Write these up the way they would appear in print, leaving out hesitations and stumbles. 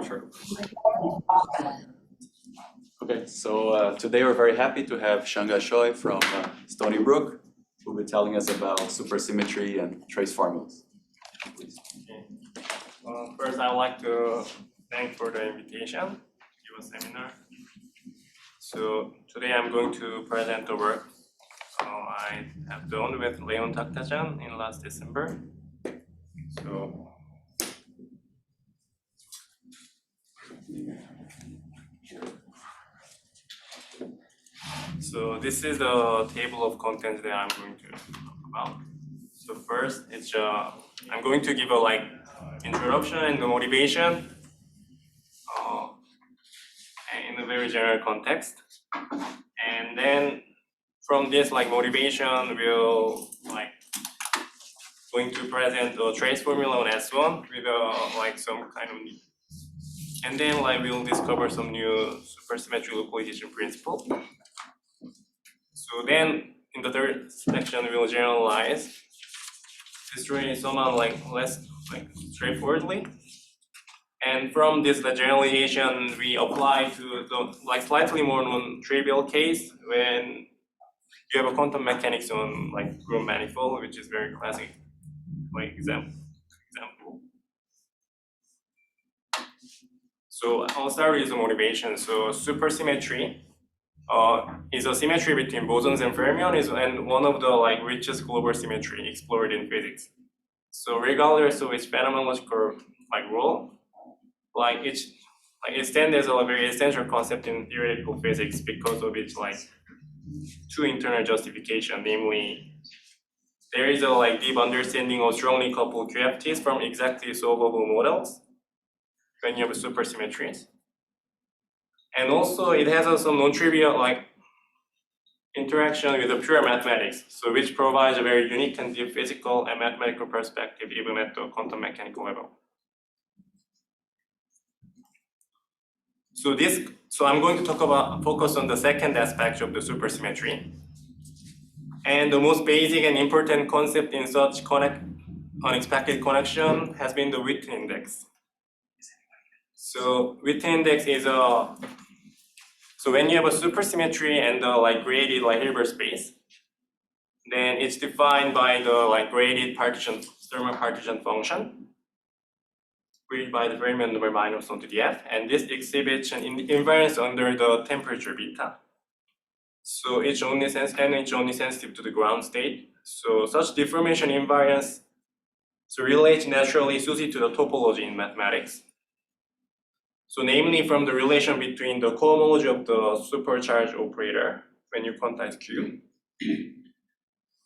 sure. Okay, so today we're very happy to have Changha Choi from Stony Brook, who will be telling us about supersymmetry and trace formulas. Please. Okay. First, I would like to thank for the invitation to give a seminar. So today I'm going to present the work I have done with Leon Taktajan in last December. So this is the table of contents that I'm going to talk about. So first, it's I'm going to give a introduction and the motivation in a very general context, and then from this motivation, we'll going to present a trace formula on S1 with some kind of need. And then we'll discover some new supersymmetry localization principle. So then in the third section we'll generalize this really somehow less straightforwardly. And from this the generalization we apply to the slightly more non-trivial case when you have a quantum mechanics on group manifold, which is very classic example. So I'll start with the motivation. So supersymmetry is a symmetry between bosons and fermions, and one of the richest global symmetry explored in physics. So regardless of its phenomenological role, it stands as a very essential concept in theoretical physics because of its two internal justification, namely there is a deep understanding of strongly coupled QFTs from exactly solvable models when you have supersymmetries. And also it has some non-trivial interaction with the pure mathematics, so which provides a very unique and deep physical and mathematical perspective even at the quantum mechanical level. So I'm going to focus on the second aspect of the supersymmetry. And the most basic and important concept in such unexpected connection has been the Witten index. So Witten index is so when you have a supersymmetry and the graded Hilbert space, then it's defined by the graded partition, thermal partition function, graded by the Fermion number minus 1 to the f, and this exhibits an invariance under the temperature beta. So it's only sensitive to the ground state. So such deformation invariance relates naturally suited to the topology in mathematics. So namely from the relation between the cohomology of the supercharged operator when you quantize Q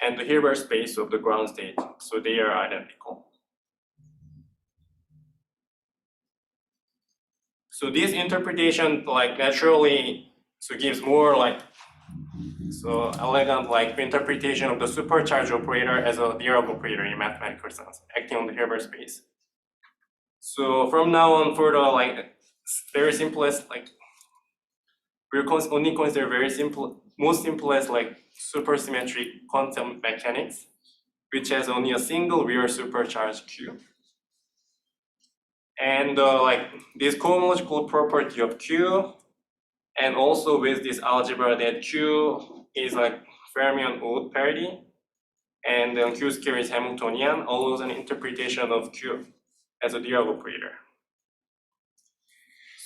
and the Hilbert space of the ground state. So they are identical. So this interpretation naturally gives more elegant interpretation of the supercharged operator as a deriving operator in mathematical sense, acting on the Hilbert space. So from now on for the very simplest we'll only consider most simplest supersymmetric quantum mechanics, which has only a single real supercharged Q. And this cohomological property of Q, and also with this algebra that Q is fermion-Oud parity, and then Q square is Hamiltonian, allows an interpretation of Q as a deriving operator.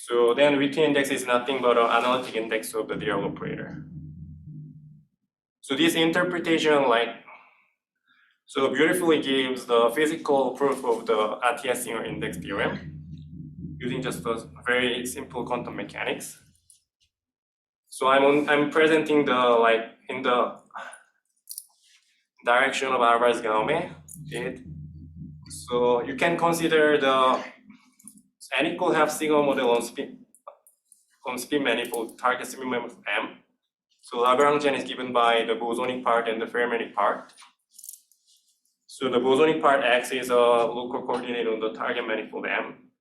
So then Witten index is nothing but an analytic index of the deriving operator. So this interpretation so beautifully gives the physical proof of the RTS-Singer index theorem using just a very simple quantum mechanics. So I'm presenting the in the direction of Alvarez-Gaume. So you can consider the n=half sigma model on spin manifold target spin manifold M. So Lagrangian is given by the bosonic part and the fermionic part. So the bosonic part X is a local coordinate on the target manifold M,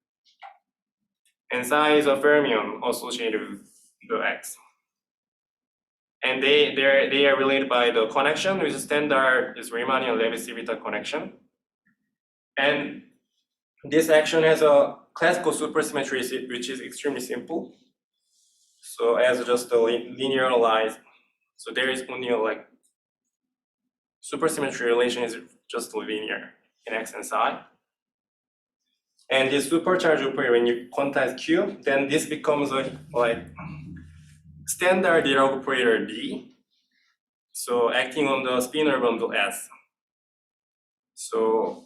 and psi is a fermion associated with the X. And they are related by the connection, which is standard is Riemannian Levi-Civita connection. And this action has a classical supersymmetry, which is extremely simple. So as just a linearized, so there is only a like supersymmetry relation is just linear in X and psi. And this supercharge operator, when you quantize Q, then this becomes a like standard deriving operator D. So acting on the spinor bundle S. So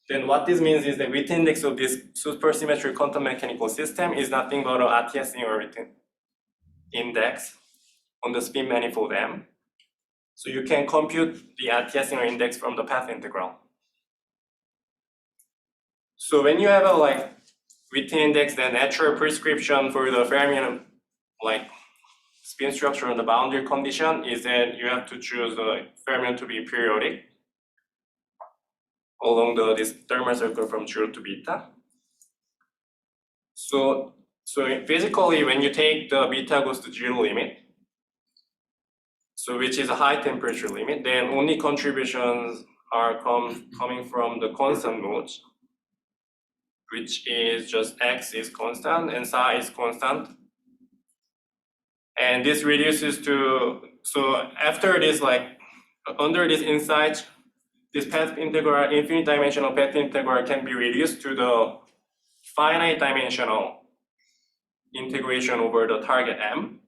then what this means is the width index of this supersymmetric quantum mechanical system is nothing but an Artiasian width index on the spin manifold M. So you can compute the Artiasian index from the path integral. So when you have a like width index, then natural prescription for the Fermion like spin structure on the boundary condition is that you have to choose the fermion to be periodic along this thermal circle from 0 to beta. So basically when you take the beta goes to 0 limit, so which is a high temperature limit, then only contributions are coming from the constant modes, which is just X is constant and psi is constant. And this reduces to, so after this, like under this insight, this path integral, infinite dimensional path integral can be reduced to the finite dimensional integration over the target M.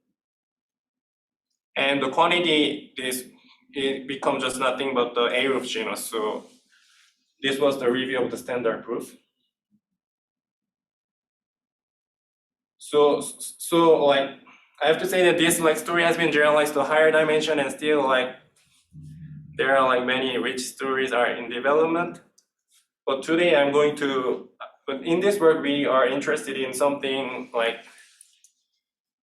And the quantity, it becomes just nothing but the A of genus. So this was the review of the standard proof. So like, I have to say that this like story has been generalized to higher dimension, and still like there are like many rich stories are in development. But today I'm going to, but in this work we are interested in something like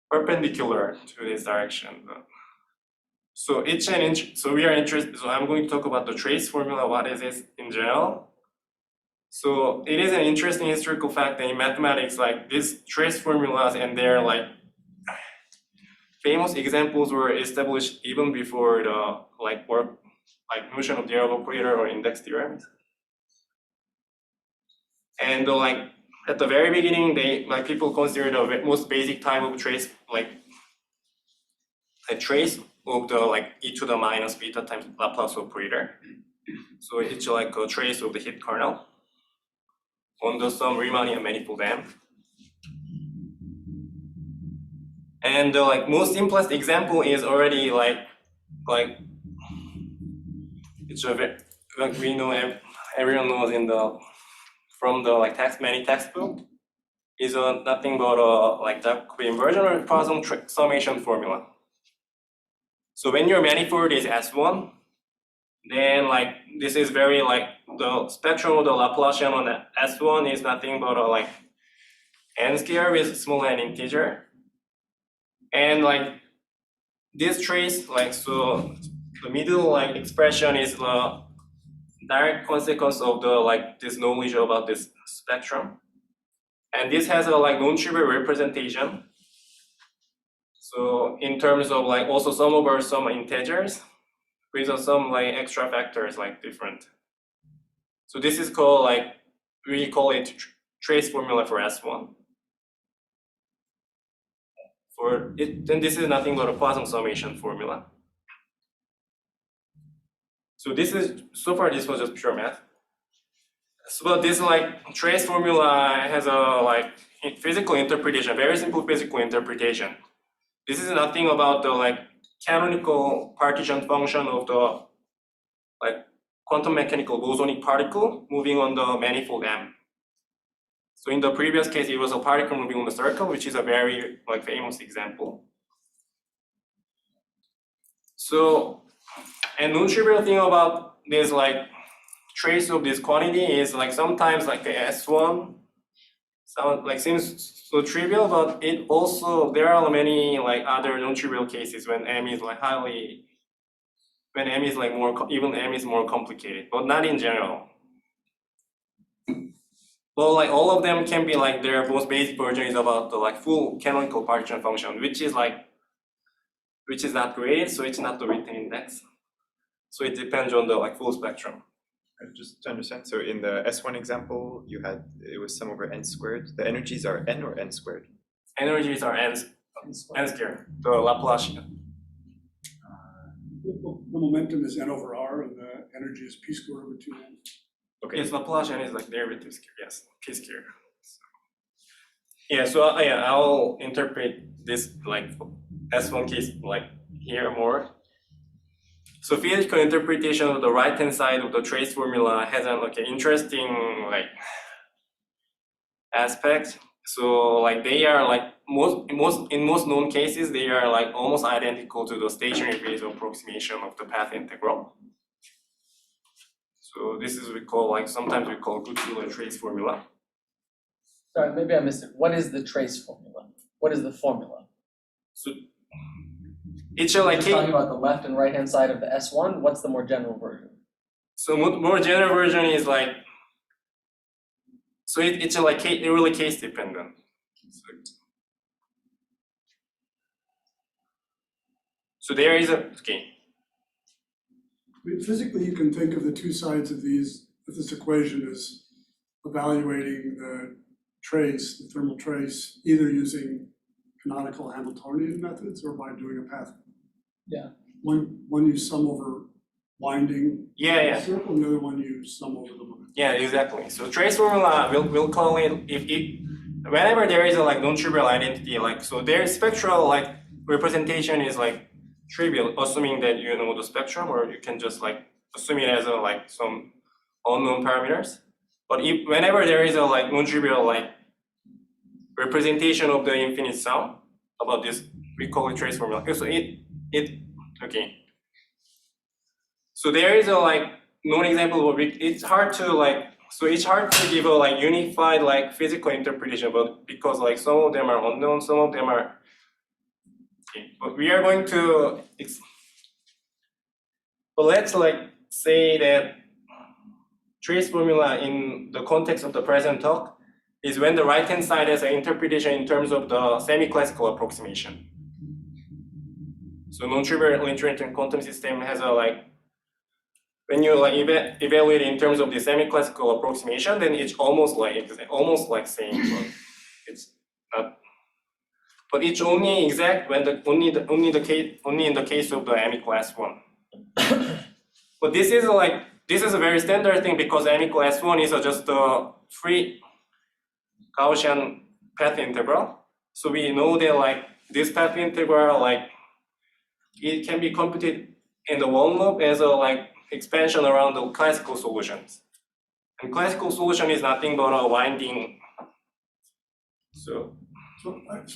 perpendicular to this direction. So we are interested. So I'm going to talk about the trace formula. What is it in general? So it is an interesting historical fact that in mathematics, like these trace formulas and their like famous examples were established even before the like work, like notion of deriving operator or index theorems. And like at the very beginning, they like people consider the most basic type of trace like a trace of the like e to the minus beta times Laplace operator. So it's like a trace of the hit kernel under some Riemannian manifold M. And the like most simplest example is already like it's a very, like we know everyone knows in the from the like many textbook is nothing but a like Jacobi inversion or Poisson summation formula. So when your manifold is S1, then like this is very like the spectrum of the Laplacian on S1 is nothing but a like n square with small n integer. And like this trace, like so the middle like expression is the direct consequence of the like this knowledge about this spectrum. And this has a like non-trivial representation. So in terms of like also sum over some integers with some like extra factors like different. So this is called like, we call it trace formula for S1. For it, then this is nothing but a Poisson summation formula. So this is, so far this was just pure math. So this like trace formula has a like physical interpretation, very simple physical interpretation. This is nothing about the like canonical partition function of the like quantum mechanical bosonic particle moving on the manifold M. So in the previous case, it was a particle moving on the circle, which is a very like famous example. So, and non-trivial thing about this like trace of this quantity is like sometimes like the S1 sound like seems so trivial, but it also there are many like other non-trivial cases when M is like highly, when M is like more, even M is more complicated, but not in general. Well, like all of them can be like their most basic version is about the like full canonical partition function, which is not graded, so it's not the written index. So it depends on the like full spectrum. Just to understand, so in the S1 example, it was sum over n squared. The energies are n or n squared? Energies are n squared, the Laplacian. The momentum is n over r, and the energy is p squared over 2n. Okay. Yes, Laplacian is like derivative square. Yes, p squared. Yeah, so yeah, I'll interpret this like S1 case like here more. So physical interpretation of the right-hand side of the trace formula has an interesting like aspect. So like they are like in most known cases they are like almost identical to the stationary phase approximation of the path integral. So this is sometimes we call Goodwiller trace formula. Sorry, maybe I missed it. What is the trace formula? What is the formula? So it's like Just talking about the left and right hand side of the S1. What's the more general version? So more general version is like, so it's like really case dependent. So there is okay. I mean, physically, you can think of the two sides of this equation as evaluating the trace, the thermal trace, either using canonical Hamiltonian methods or by doing a path. Yeah. One you sum over winding Yeah. circle, and the other one you sum over the limit. Yeah, exactly. So trace formula, we'll call it whenever there is a like non-trivial identity, like so their spectral like representation is like trivial, assuming that you know the spectrum, or you can just like assume it as a like some unknown parameters. But whenever there is a like non-trivial like representation of the infinite sum about this, we call it trace formula. So okay. So there is a like known example of it. It's hard to like, so it's hard to give a like unified like physical interpretation, but because like some of them are unknown, some of them are okay. But we are going to but let's like say that trace formula in the context of the present talk is when the right hand side has an interpretation in terms of the semi-classical approximation. So non-trivial invariant quantum system has a like, when you like evaluate in terms of the semi-classical approximation, then it's almost like same, but it's not. But it's only exact when only in the case of the ME class 1. But this is a very standard thing because ME class 1 is just a free Gaussian path integral. So we know that like this path integral like it can be computed in the one loop as a like expansion around the classical solutions. And classical solution is nothing but a winding. So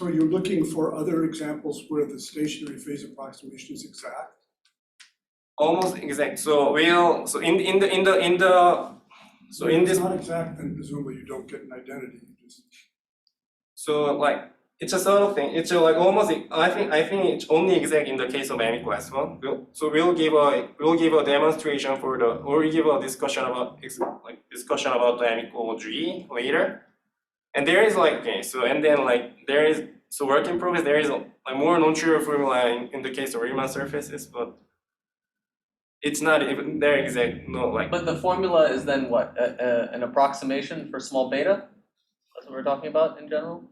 you're looking for other examples where the stationary phase approximation is exact? almost exact. So It's not exact, then presumably you don't get an identity. So like it's a sort of thing. It's like almost. I think it's only exact in the case of ME class 1. We'll give a demonstration for or we give a discussion about the M equal G later. And there is like work in progress. There is like more non-trivial formula in the case of Riemann surfaces, but it's not even there exact. No, like. But the formula is then what? An approximation for small beta? That's what we're talking about in general?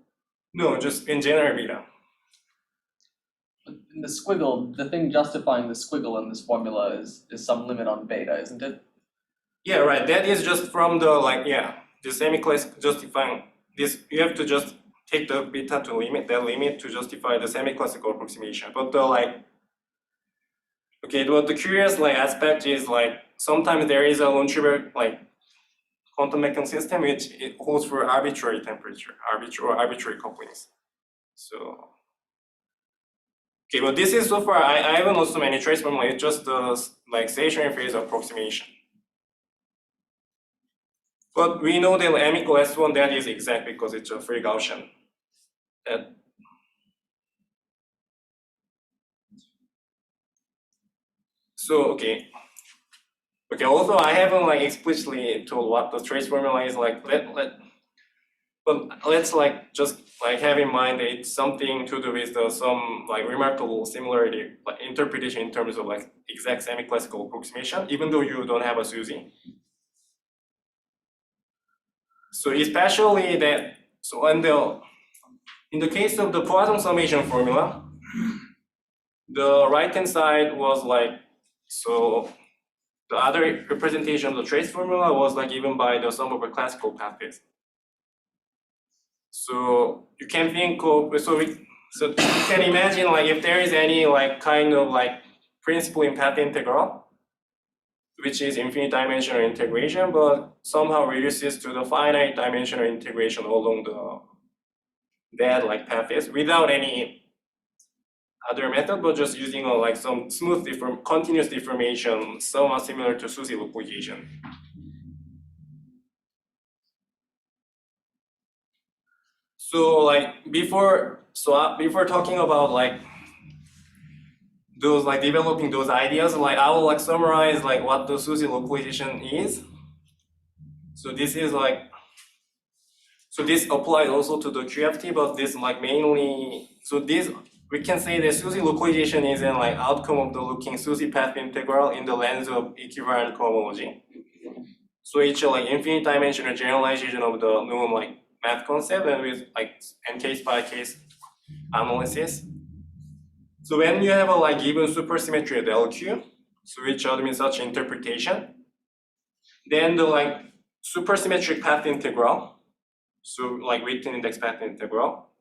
No, just in general beta. In the squiggle, the thing justifying the squiggle in this formula is some limit on beta, isn't it? Yeah, right. That is just from the the semi-class justifying this. You have to just take the beta to limit to justify the semi-classical approximation. But the the curious aspect is sometimes there is a non-trivial quantum mechanical system which it holds for arbitrary temperature, arbitrary couplings. So but this is so far I haven't assumed any trace formula. It's just the stationary phase approximation. But we know that M equal S1 that is exact because it's a free Gaussian. So although I haven't explicitly told what the trace formula is but let's just have in mind that it's something to do with some remarkable similarity interpretation in terms of exact semi-classical approximation, even though you don't have a SUSY. So especially that, so in the case of the Poisson summation formula, the right-hand side was like, so the other representation of the trace formula was like given by the sum over classical paths. So you can think of, so you can imagine like if there is any like kind of like principle in path integral, which is infinite dimensional integration, but somehow reduces to the finite dimensional integration along that like paths without any other method, but just using like some smooth continuous deformation, somewhat similar to SUSY localization. So like before talking about like those like developing those ideas, like I will like summarize like what the SUSY localization is. So this is like, so this applies also to the QFT, but this like mainly, so this we can say that SUSY localization is an like outcome of the looking SUSY path integral in the lens of equivalent cohomology. So it's a like infinite dimensional generalization of the known like math concept and with like and case by case analysis. So when you have a like given supersymmetry at LQ, so which admits such interpretation, then the like supersymmetric path integral, so like written index path integral,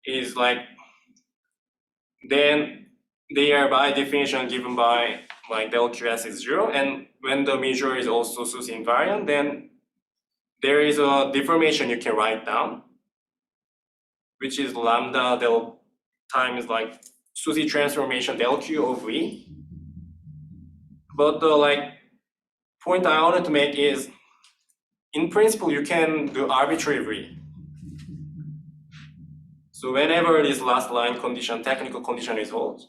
is like, then they are by definition given by like del QS is 0, and when the measure is also SUSY invariant, then there is a deformation you can write down, which is lambda del times like SUSY transformation del Q of V. But the like point I wanted to make is, in principle, you can do arbitrary V. So whenever this last line condition, technical condition is holds.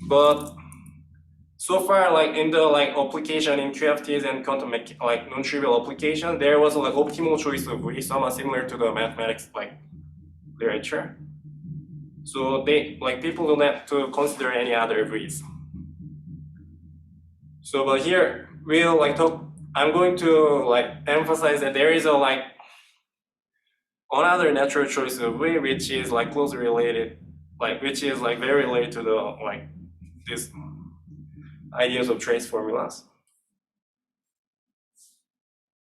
But so far, like in the like application in QFTs and quantum like non-trivial application, there was like optimal choice of V, somewhat similar to the mathematics like literature. So they like people don't have to consider any other V's. So but here we'll like talk. I'm going to like emphasize that there is a like another natural choice of V, which is like closely related, like which is like very related to the like this ideas of trace formulas.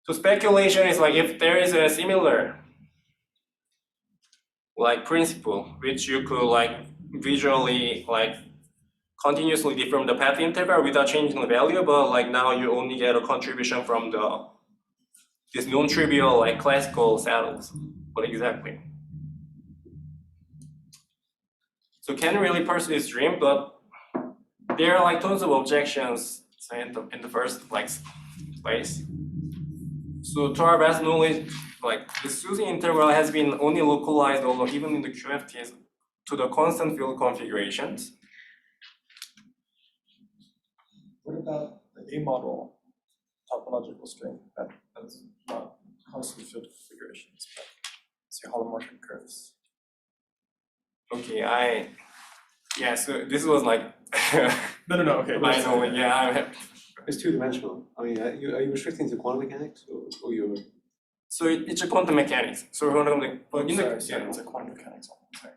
So speculation is like if there is a similar like principle which you could like visually like continuously deform the path integral without changing the value, but like now you only get a contribution from this non-trivial like classical saddles. What exactly? So can really pursue this dream, but there are like tons of objections in the first like place. So to our best knowledge, like the SUSY integral has been only localized, although even in the QFTs, to the constant field configurations. What about the A model topological string that's not constant field configurations, but say holomorphic curves? Okay, yeah, so this was like No, okay. I know, yeah. It's two-dimensional. I mean, are you restricting to quantum mechanics or you're? So it's a quantum mechanics. So quantum, but in the Sorry, it's a quantum mechanics. Sorry.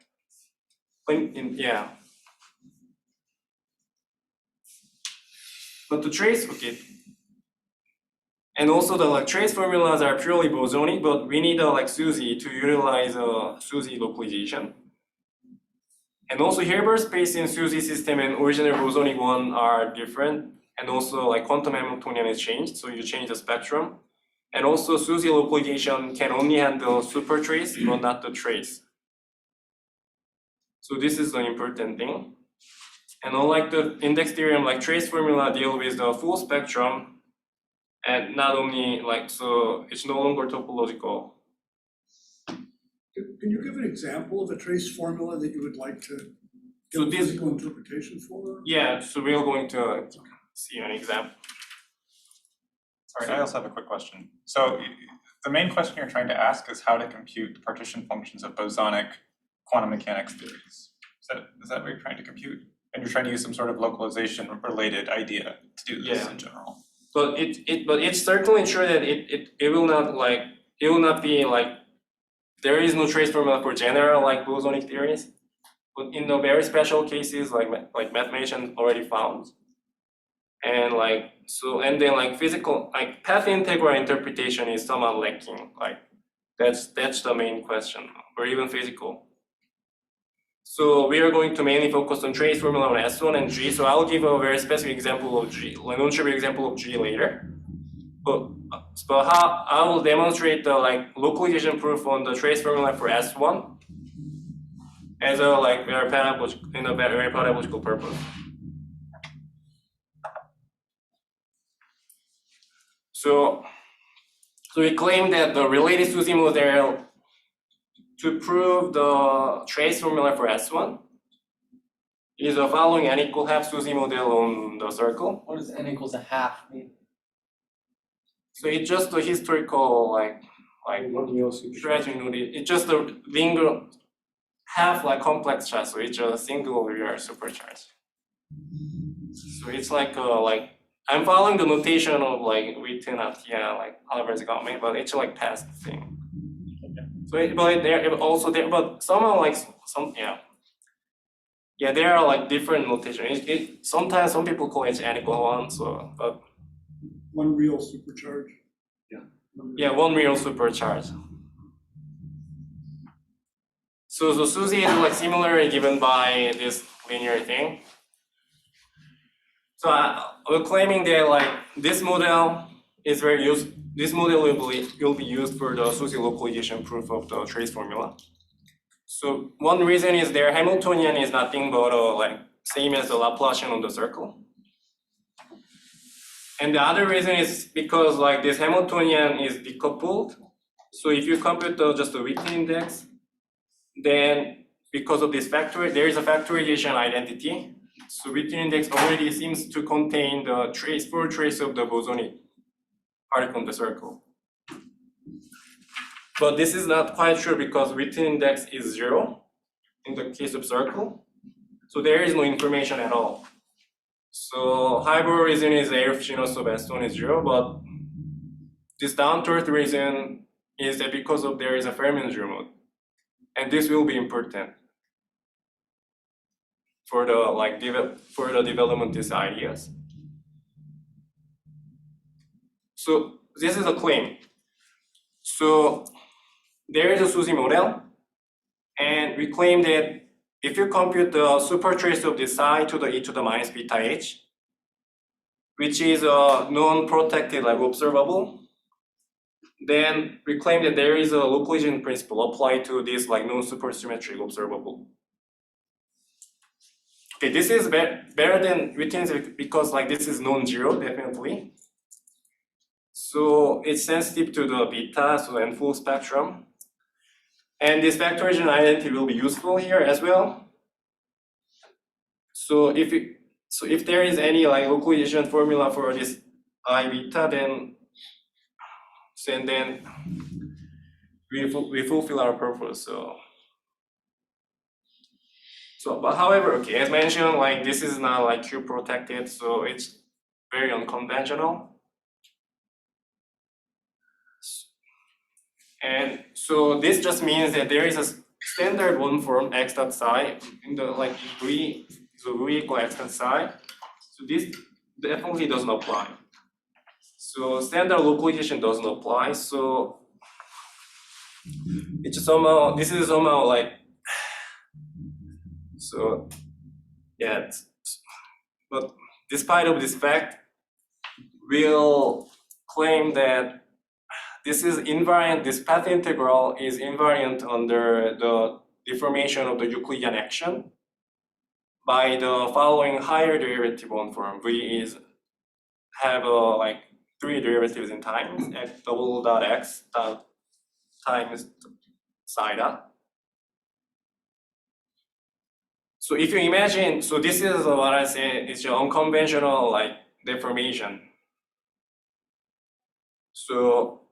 Yeah. But the trace, okay. And also the like trace formulas are purely bosonic, but we need a like SUSY to utilize a SUSY localization. And also Hilbert space in SUSY system and original bosonic one are different. And also like quantum Hamiltonian is changed, so you change the spectrum. And also SUSY localization can only handle supertrace, but not the trace. So this is the important thing. And unlike the index theorem, like trace formula deal with the full spectrum, and not only like, so it's no longer topological. Can you give an example of a trace formula that you would like to So give a this, physical interpretation for? yeah, so we're going to see an example. Sorry, I also have a quick question. So the main question you're trying to ask is how to compute partition functions of bosonic quantum mechanics theories. Is that what you're trying to compute? And you're trying to use some sort of localization related idea to do this in general? but it's certainly true that it will not be like, there is no trace formula for general like bosonic theories, but in the very special cases like mathematicians already found, and like so, and then like physical like path integral interpretation is somehow lacking. Like that's the main question, or even physical. So we are going to mainly focus on trace formula on S1 and G. So I'll give a very specific example of G, like non-trivial example of G later. But how I will demonstrate the like localization proof on the trace formula for S1 as a like very pedagogical, in a very pedagogical purpose. So we claim that the related SUSY model to prove the trace formula for S1 is the following n equal half SUSY model on the circle. What does n equals a half mean? So it's just the historical like One-real super. stretching. It's just the linear half like complex chart. So it's a single linear supercharge. So it's like I'm following the notation of like Witten at like Oliver's got me, but it's like past thing. So but somehow like there are like different notation. Sometimes some people call it n equal 1. So but One real supercharge. one real supercharge. So SUSY is like similarly given by this linear thing. So we're claiming that like this model is very used. This model will be used for the SUSY localization proof of the trace formula. So one reason is their Hamiltonian is nothing but like same as the Laplacian on the circle. And the other reason is because like this Hamiltonian is decoupled. So if you compute just the Witten index, then because of this factor, there is a factorization identity. So Witten index already seems to contain the full trace of the bosonic particle in the circle. But this is not quite true because Witten index is 0 in the case of circle. So there is no information at all. So hybrid reason is A of genus of S1 is 0, but this down to earth reason is that because of there is a Fermi-0 mode. And this will be important for the development of these ideas. So this is a claim. So there is a SUSY model, and we claim that if you compute the supertrace of this psi to the e to the minus beta h, which is a non-protected like observable, then we claim that there is a localization principle applied to this like non-supersymmetric observable. Okay, this is better than Witten's because like this is non-zero definitely. So it's sensitive to the beta, so and full spectrum. And this factorization identity will be useful here as well. So if there is any like localization formula for this I beta, then we fulfill our purpose. So but however, okay, as mentioned, like this is not like Q protected, so it's very unconventional. And so this just means that there is a standard one form x dot psi in the like v, so v equal x dot psi. So this definitely doesn't apply. So standard localization doesn't apply. So it's somehow, this is somehow like, so yeah, but despite of this fact, we'll claim that this is invariant, this path integral is invariant under the deformation of the Euclidean action by the following higher derivative one form. V is have like 3 derivatives in time, x double dot x dot times psi dot. So if you imagine, so this is what I say is your unconventional like deformation. So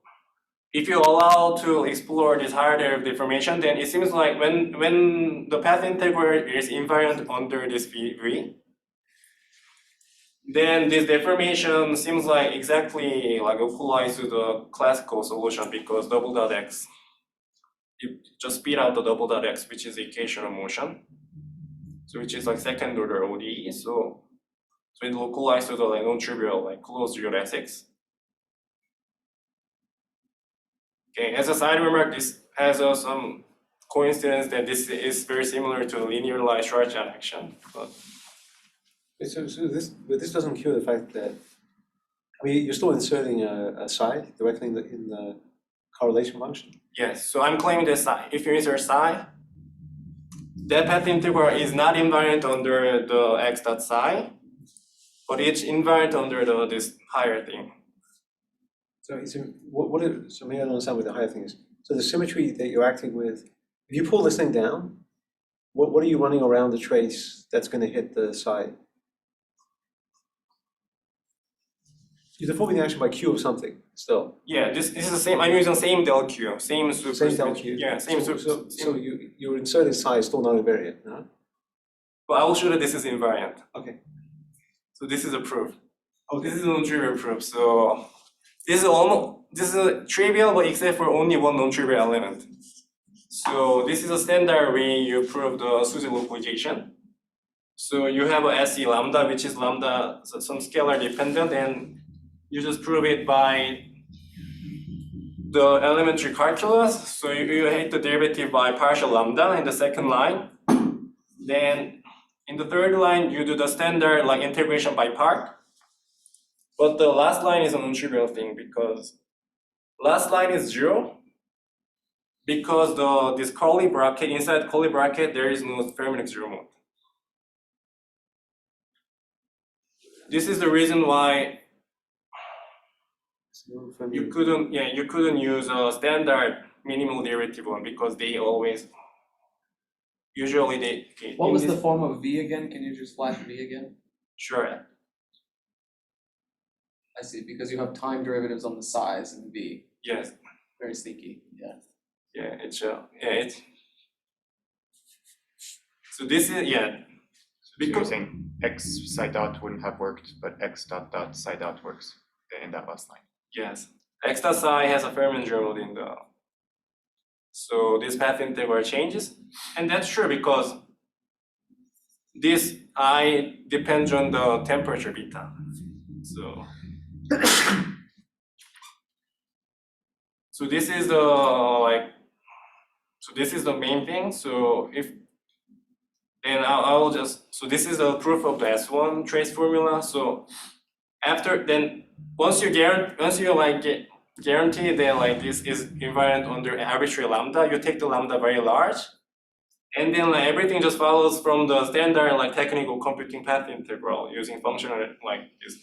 if you allow to explore this higher derivative deformation, then it seems like when the path integral is invariant under this V, then this deformation seems like exactly like localized to the classical solution because double dot x, you just spit out the double dot x, which is the equation of motion, so which is like second order ODE. So it localized to the like non-trivial like closed real SX. Okay, as a side remark, this has some coincidence that this is very similar to linear Schwarzschild action. But But this doesn't cure the fact that, I mean, you're still inserting a psi directly in the correlation function. yes, so I'm claiming that psi, if you insert psi, that path integral is not invariant under the x dot psi, but it's invariant under this higher thing. So so maybe I don't understand what the higher thing is. So the symmetry that you're acting with, if you pull this thing down, what are you running around the trace that's going to hit the side? You're deforming the action by Q of something still. Yeah, this is the same. I'm using same del Q, same super. Same del Q. Yeah, same super. So you're inserting psi is still not invariant, no? But I will show that this is invariant. Okay. So this is a proof. Oh, this is a non-trivial proof. So this is a trivial, but except for only one non-trivial element. So this is a standard way you prove the SUSY localization. So you have a SE lambda, which is lambda, so some scalar dependent, and you just prove it by the elementary calculus. So you take the derivative by partial lambda in the second line. Then in the third line, you do the standard like integration by part. But the last line is a non-trivial thing because last line is 0 because this curly bracket, inside curly bracket, there is no fermionic zero mode. This is the reason why you couldn't use a standard minimal derivative one because they always, usually they. What was the form of V again? Can you just flash V again? Sure. I see, because you have time derivatives on the size in V. Yes. Very sneaky, yeah. Yeah, it's so this is Because you're saying x psi dot wouldn't have worked, but x dot dot psi dot works in that last line. yes. X dot psi has a Fermi zero mode in the. So this path integral changes, and that's true because this I depends on the temperature beta. So. So this is the this is the main thing. So if then I'll just, so this is the proof of the S1 trace formula. So after then once you guarantee that like this is invariant under arbitrary lambda, you take the lambda very large, and then like everything just follows from the standard like technical computing path integral using functional like this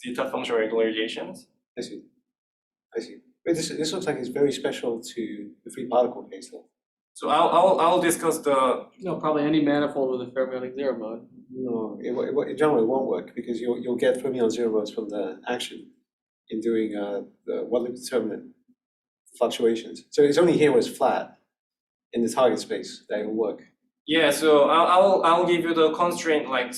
zeta function regularizations. I see. But this looks like it's very special to the free particle case though. So I'll discuss the. No, probably any manifold with a fermionic zero mode. No, it generally won't work because you'll get fermion zero modes from the action in doing the one-loop determinant fluctuations. So it's only here where it's flat in the target space that it will work. Yeah, so I'll give you the constraint like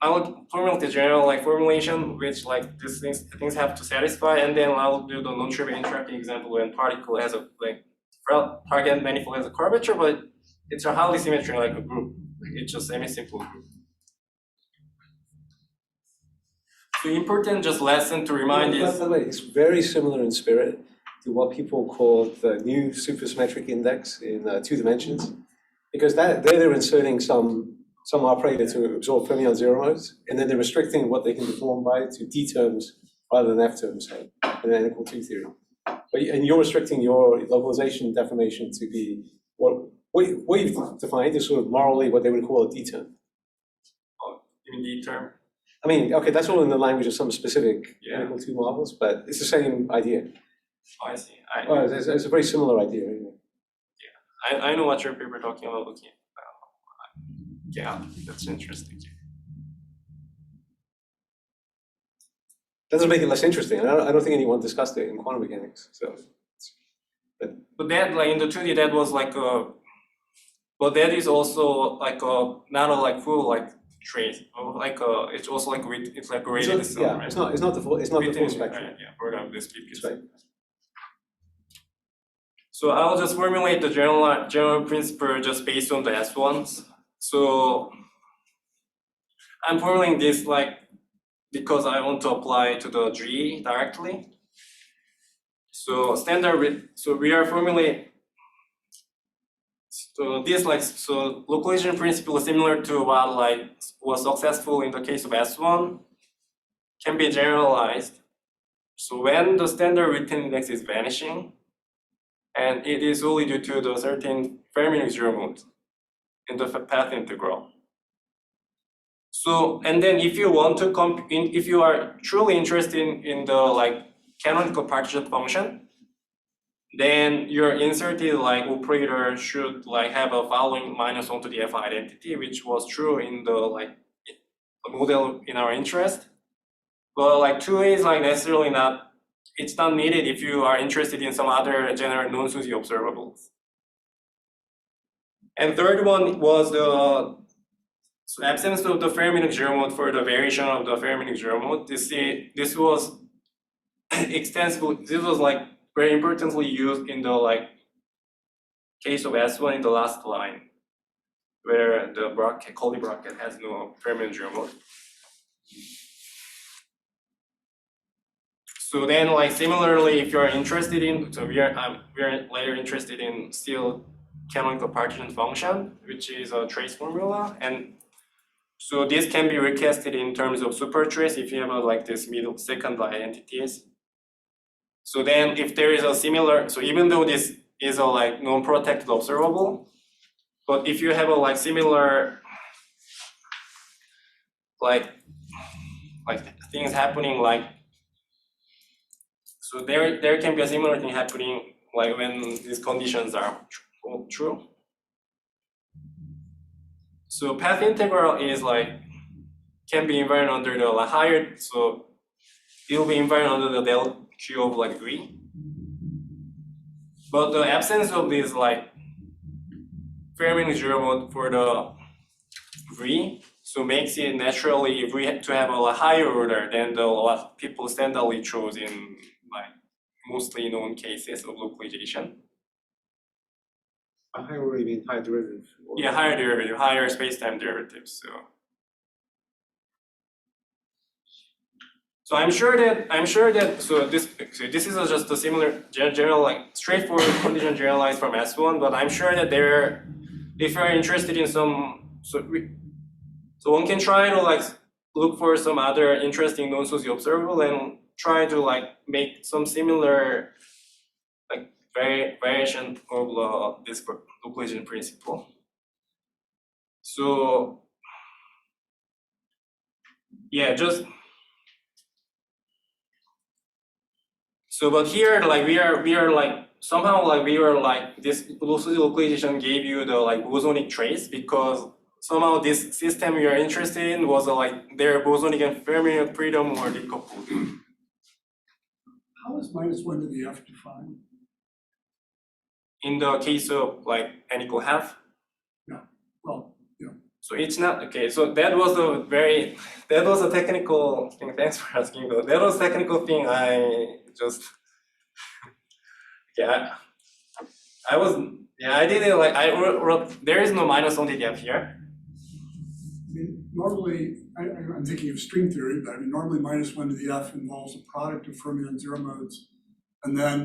I'll formulate the general like formulation which like these things have to satisfy, and then I'll do the non-trivial interacting example when particle has a like target manifold has a curvature, but it's a highly symmetric like a group. It's just semi-simple group. So important just lesson to remind is. By the way, it's very similar in spirit to what people call the new supersymmetric index in 2 dimensions, because they're inserting some operator to absorb fermion zero modes, and then they're restricting what they can deform by to D terms rather than F terms, say, in an N equal 2 theory. And you're restricting your localization deformation to be what you've defined is sort of morally what they would call a D term. Oh, you mean D term? I mean, okay, that's all in the language of some specific Yeah. N equal 2 models, but it's the same idea. Oh, I see. It's a very similar idea. Anyway. I know what your paper talking about. Okay. Yeah, that's interesting. Doesn't make it less interesting. I don't think anyone discussed it in quantum mechanics. So, But that like in the 2D that was like but that is also like not a like full like trace. It's also like it's like It's graded not, system, yeah, right? it's not the full, it's not the full Within, spectrum. yeah, for this PP. Right. So I'll just formulate the general principle just based on the S1s. So I'm formulating this like because I want to apply to the G directly. So so we are formulating. So this so localization principle is similar to what was successful in the case of S1 can be generalized. So when the standard written index is vanishing, and it is only due to the certain Fermi zero mode in the path integral. So and then if you want to if you are truly interested in the canonical partition function, then your inserted operator should have a following -1 to the f identity, which was true in the model in our interest. But 2A is necessarily not. It's not needed if you are interested in some other general non-SUSY observables. And third one was the absence of the Fermi zero mode for the variation of the Fermi zero mode. This was extensively. This was very importantly used in the case of S1 in the last line, where the Coley bracket has no Fermi zero mode. So then, similarly, if you're interested in, so we are later interested in still canonical partition function, which is a trace formula, and so this can be recasted in terms of supertrace if you have this middle second identities. So then, if there is a similar, so even though this is a non-protected observable, but if you have a similar things happening so there can be a similar thing happening when these conditions are true. So path integral is can be invariant under the higher, so it will be invariant under the del Q of V. But the absence of this Fermi zero mode for the V, so makes it naturally if we to have a higher order than what people standardly chose in mostly known cases of localization. A higher order, you mean higher derivative? Yeah, higher derivative, higher space-time derivatives. So I'm sure that so this is just a similar general straightforward condition generalized from S1, but I'm sure that if you're interested in some so one can try to look for some other interesting non-SUSY observable and try to make some similar variation of this localization principle. So yeah, but here we are somehow this SUSY localization gave you the bosonic trace because somehow this system you are interested in was their bosonic and fermionic freedom were decoupled. How is -1 to the f defined? In the case of n equal half. Well, yeah. So it's not okay. So that was a technical thing. Thanks for asking. Though that was a technical thing. I just I did it I wrote. There is no -1 to the f here. I mean, normally, I'm thinking of string theory, but I mean, normally -1 to the f involves a product of fermion zero modes, and then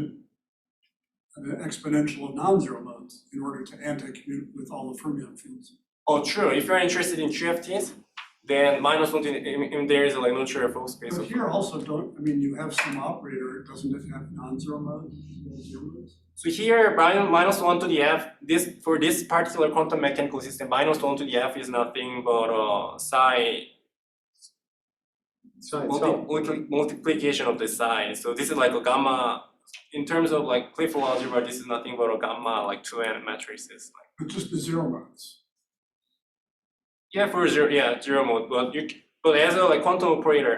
an exponential of non-zero modes in order to anti-commute with all the fermion fields. Oh, true. If you're interested in QFTs, then -1 to there is a non-trivial full space. But here also you have some operator, doesn't it have non-zero modes, zero modes? So here, -1 to the f, for this particular quantum mechanical system, -1 to the f is nothing but psi multiplication of the psi. So this is a gamma. In terms of Clifford algebra, this is nothing but a gamma 2n matrices. But just the zero modes. Yeah, for zero mode, but as a quantum operator,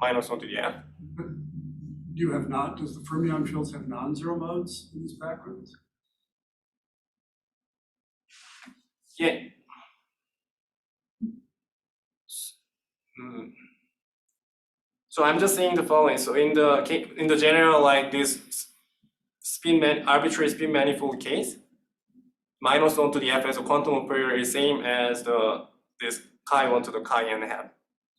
-1 to the f. But you have not. Does the fermion fields have non-zero modes in these backgrounds? Yeah. So I'm just saying the following. So in the general, like this arbitrary spin manifold case, -1 to the f as a quantum operator is same as this chi1 to the chi n hat.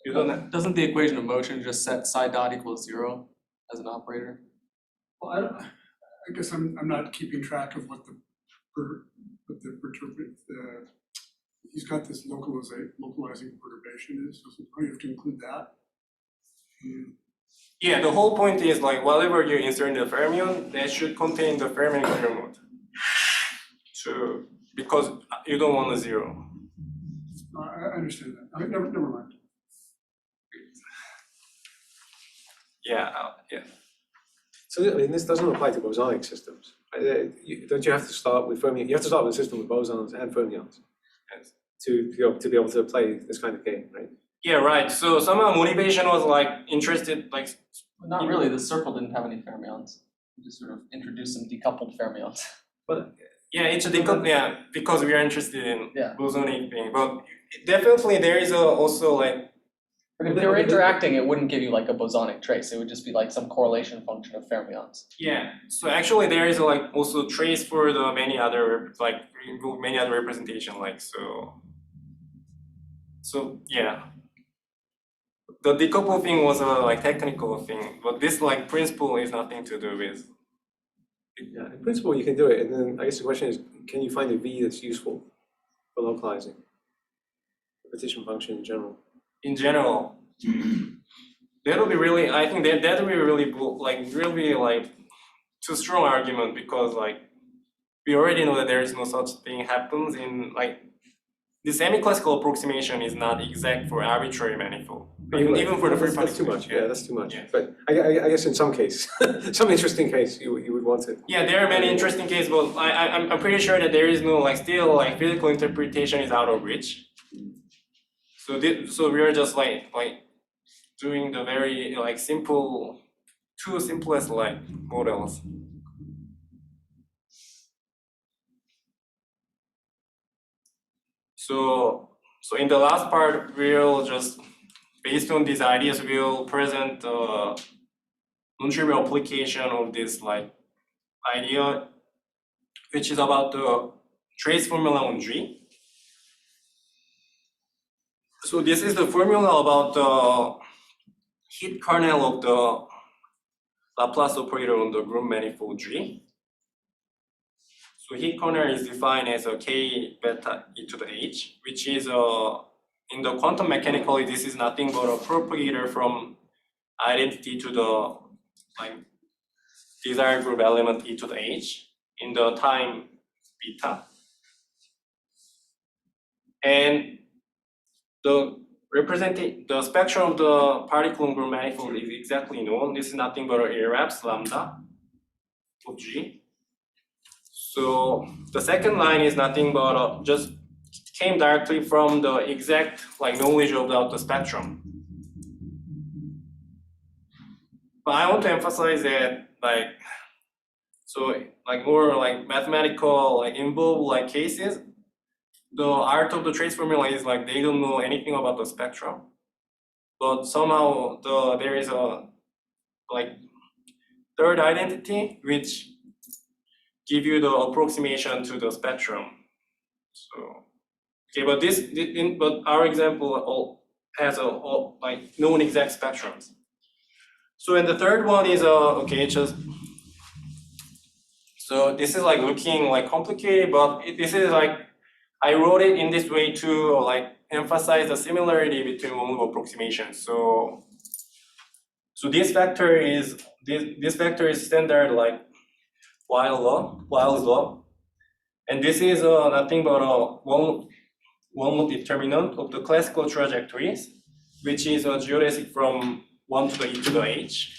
You don't Doesn't the equation of motion just set psi dot equals 0 as an operator? Well, I guess I'm not keeping track of what the he's got this localizing perturbation is, so you have to include that. Yeah, the whole point is like whatever you insert in the fermion, that should contain the fermion clear mode. Because you don't want a 0. I understand that. I mean, never mind. Yeah. So I mean, this doesn't apply to bosonic systems. Don't you have to start with fermions? You have to start with a system with bosons and fermions Yes. to be able to play this kind of game, right? Yeah, right. So somehow motivation was like interested, like Not really, the circle didn't have any fermions. You just sort of introduced some decoupled fermions. But yeah, it's a because we are interested in Yeah. bosonic thing. But definitely there is also like But if they were interacting, it wouldn't give you like a bosonic trace. It would just be like some correlation function of fermions. So actually there is like also trace for the many other representation like so yeah. The decouple thing was a like technical thing, but this like principle is nothing to do with. yeah, in principle, you can do it. And then I guess the question is, can you find a V that's useful for localizing the partition function in general? In general, that would be really. I think that would be really too strong argument because like we already know that there is no such thing happens in like the semi-classical approximation is not exact for arbitrary manifold. Even for the free partition. That's too much. Yeah, that's too much. Yeah. But I guess in some case, some interesting case, you would want it. Yeah, there are many interesting cases, but I'm pretty sure that there is no like still like physical interpretation is out of reach. So we are just like doing the very like two simplest like models. So in the last part, we'll just based on these ideas, we'll present non-trivial application of this like idea, which is about the trace formula on G. So this is the formula about the heat kernel of the Laplace operator on the group manifold G. So heat kernel is defined as a k beta e to the h, which is in the quantum mechanically, this is nothing but a propagator from identity to the like desired group element e to the h in the time beta. And the spectrum of the particle on group manifold is exactly known. This is nothing but an irreps lambda of G. So the second line is nothing but just came directly from the exact like knowledge about the spectrum. But I want to emphasize that like more like mathematical like involved like cases, the art of the trace formula is like they don't know anything about the spectrum, but somehow there is a like third identity which give you the approximation to the spectrum. So okay, but our example has like known exact spectrums. So and the third one is so this is like looking like complicated, but this is like I wrote it in this way to like emphasize the similarity between one approximations. So this vector is standard like Wiles law, and this is nothing but one determinant of the classical trajectories, which is a geodesic from 1 to the e to the h.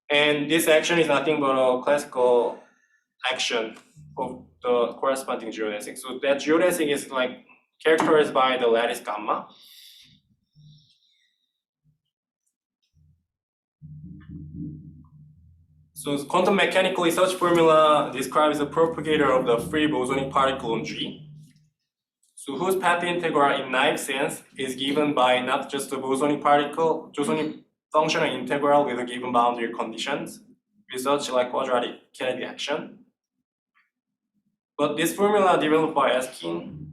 And this action is nothing but a classical action of the corresponding geodesic. So that geodesic is like characterized by the lattice gamma. So quantum mechanically, such formula describes the propagator of the free bosonic particle on G. So So whose path integral in naive sense is given by not just the bosonic bosonic functional integral with a given boundary conditions with such like quadratic Kennedy action. But this formula developed by asking,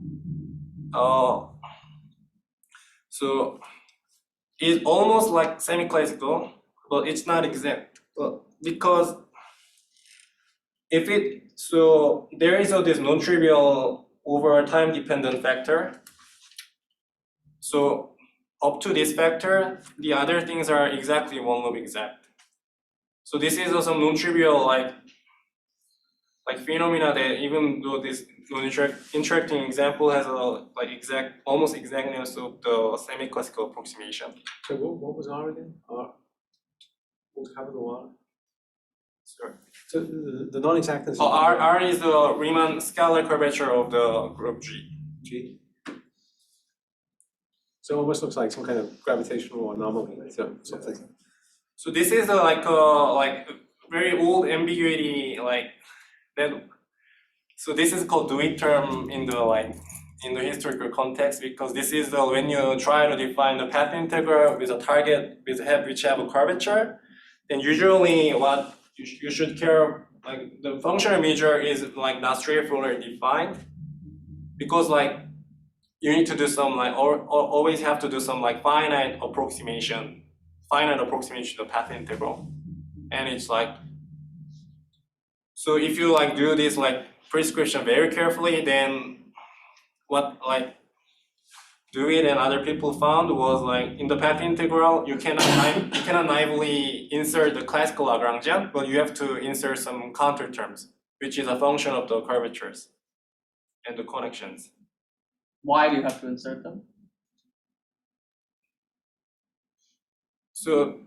so it's almost like semi-classical, but it's not exact. Because so there is this non-trivial over time dependent factor. So up to this factor, the other things are exactly one loop exact. So this is also non-trivial like phenomena that even though this interacting example has a like exact almost exactness of the semi-classical approximation. So what was R again? R? What was capital R? Sorry. So the non-exactness. R is the Riemann scalar curvature of the group G. G. So it almost looks like some kind of gravitational anomaly, so something. So this is like very old ambiguity like that. So this is called Dewey term in the historical context, because this is when you try to define the path integral with a target which have a curvature, then usually what you should care like the functional measure is like not straightforwardly defined, because like you need to do some like or always have to do some like finite approximation of path integral, and it's like so if you like do this like prescription very carefully, then what like Dewey and other people found was like in the path integral you cannot naively insert the classical Lagrangian, but you have to insert some counter terms, which is a function of the curvatures and the connections. Why do you have to insert them? So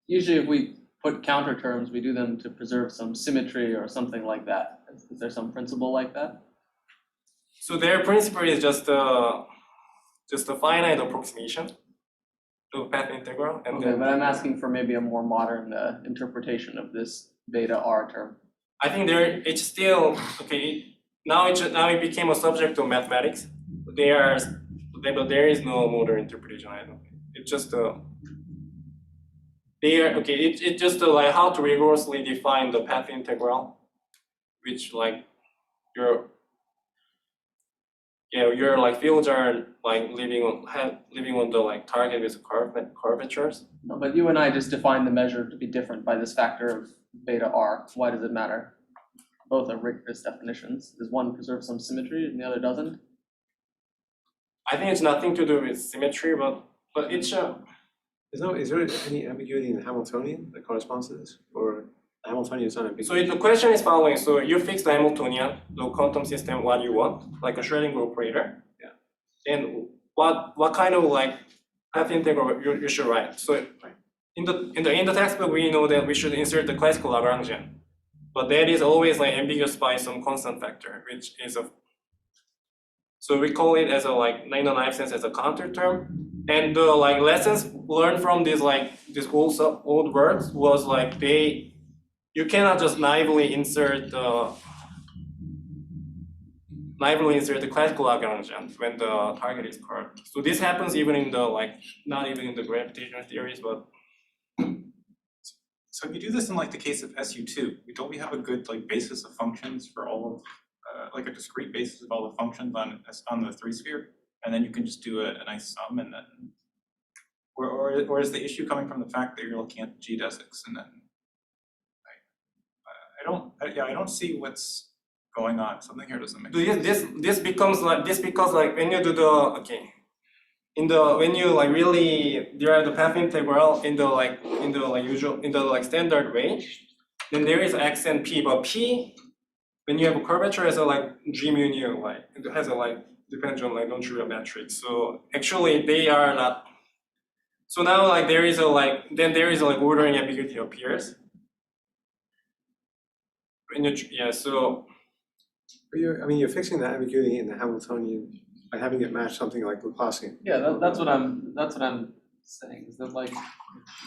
Usually if we put counter terms, we do them to preserve some symmetry or something like that. Is there some principle like that? so their principle is just a finite approximation to path integral, and Okay, then but I'm asking for maybe a more modern interpretation of this beta R term. I think it's still okay. Now it became a subject of mathematics. But there is no modern interpretation. I don't think it's just It's just like how to rigorously define the path integral, which like your like fields are like living on the like target with curvatures. No, but you and I just defined the measure to be different by this factor of beta R. Why does it matter? Both are rigorous definitions. Does one preserve some symmetry and the other doesn't? I think it's nothing to do with symmetry, but it's Is there any ambiguity in the Hamiltonian that corresponds to this? Or the Hamiltonian is not ambiguous? so the question is following. So you fix the Hamiltonian, the quantum system, what you want, like a Schrödinger operator. Yeah. And what kind of like path integral you should write. So in the textbook we know that we should insert the classical Lagrangian, but that is always like ambiguous by some constant factor, which is so we call it as a like in the naive sense as a counter term. And the like lessons learned from these old words was like you cannot just naively insert the classical Lagrangian when the target is curved. So this happens even in the like not even in the gravitational theories, but So if you do this in like the case of SU2, don't we have a good like basis of functions for all of, like a discrete basis of all the functions on the 3-sphere? And then you can just do a nice sum, and then, or is the issue coming from the fact that you're looking at geodesics, and then, I don't see what's going on. Something here doesn't make sense. this becomes like because like when you do when you like really derive the path integral in the standard way, then there is x and p, but p when you have a curvature has a like g mu nu, like it has a like depends on like non-trivial metrics. So actually they are not. So now like there is a like ordering ambiguity appears. When you so. But you're fixing that ambiguity in the Hamiltonian by having it match something like Laplacian. Yeah, that's what I'm saying, is that like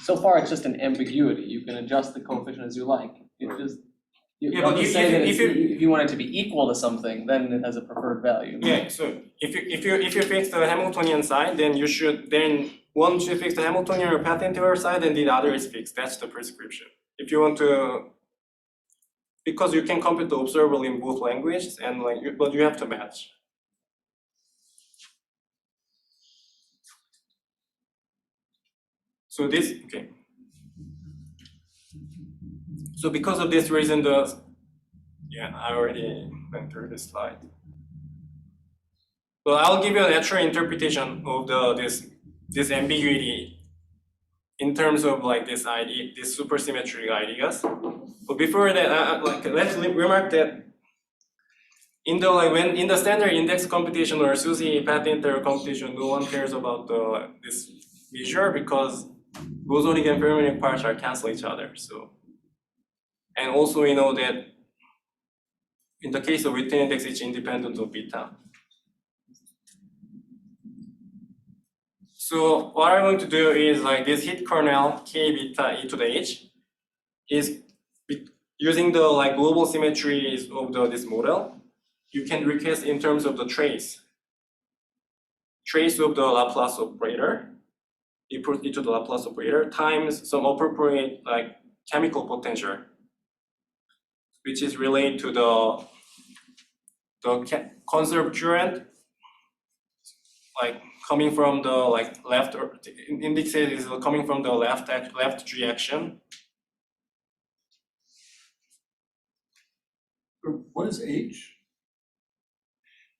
so far it's just an ambiguity. You can adjust the coefficient as you like. It just Yeah, I'm but just if saying that you- if you want it to be equal to something, then it has a preferred value. Yeah, so if you fix the Hamiltonian side, then you should once you fix the Hamiltonian or path integral side, then the other is fixed. That's the prescription. If you want to, because you can compute the observable in both languages, and but you have to match. So okay. So because of this reason, I already went through this slide. Well, I'll give you a natural interpretation of this ambiguity in terms of this supersymmetry ideas. But before that, let's remark that in the standard index computation or SUSY path integral computation, no one cares about this measure because bosonic and fermionic parts are cancel each other. So, and also we know that in the case of written index, it's independent of beta. So what I'm going to do is this hit kernel k beta e to the h is using the global symmetries of this model. You can request in terms of the trace of the Laplace operator, e to the Laplace operator times some appropriate chemical potential, which is related to the conserved current, coming from the left, or indexes is coming from the left G action. What is H?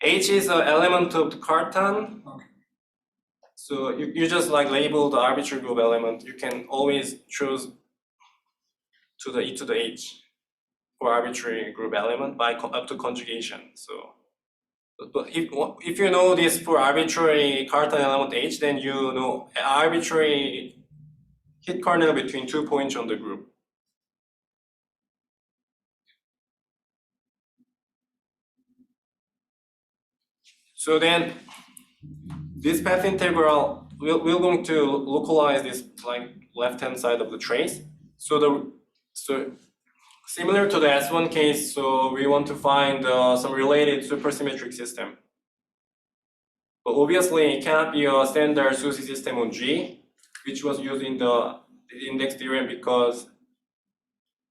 H is an element of the cartan. Okay. So you just label the arbitrary group element. You can always choose to the e to the h for arbitrary group element by up to conjugation. So, but if you know this for arbitrary cartan element h, then you know arbitrary hit kernel between 2 points on the group. So then this path integral, we're going to localize this left-hand side of the trace. So similar to the S1 case, so we want to find some related supersymmetric system. But obviously it cannot be a standard SUSY system on G, which was used in the index theorem, because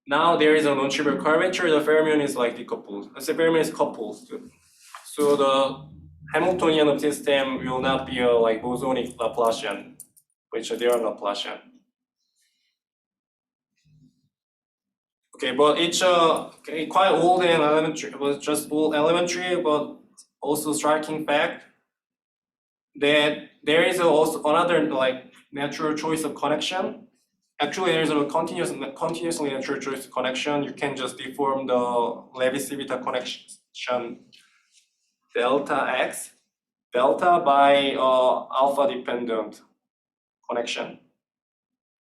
now there is a non-trivial curvature. The fermion is decoupled. The fermion is coupled. So the Hamiltonian of system will not be a bosonic Laplacian, which they are Laplacian. Okay, but it's quite old and elementary. It was just old elementary, but also striking fact that there is also another natural choice of connection. Actually, there is a continuously natural choice of connection. You can just deform the Levi-Civita connection delta by alpha dependent connection.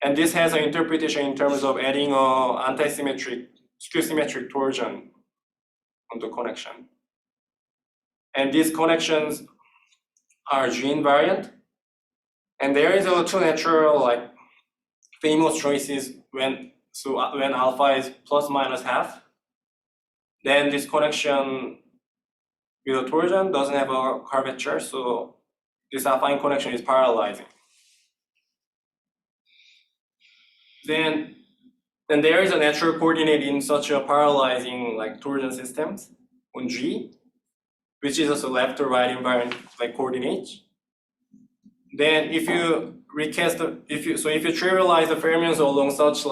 And this has an interpretation in terms of adding anti-symmetric, skew-symmetric torsion on the connection. And these connections are G invariant. And there is two natural famous choices when alpha is plus minus half, then this connection with a torsion doesn't have a curvature, so this affine connection is parallelizing. Then there is a natural coordinate in such a parallelizing torsion systems on G, which is also left or right invariant coordinates. Then if you if you trivialize the fermions along such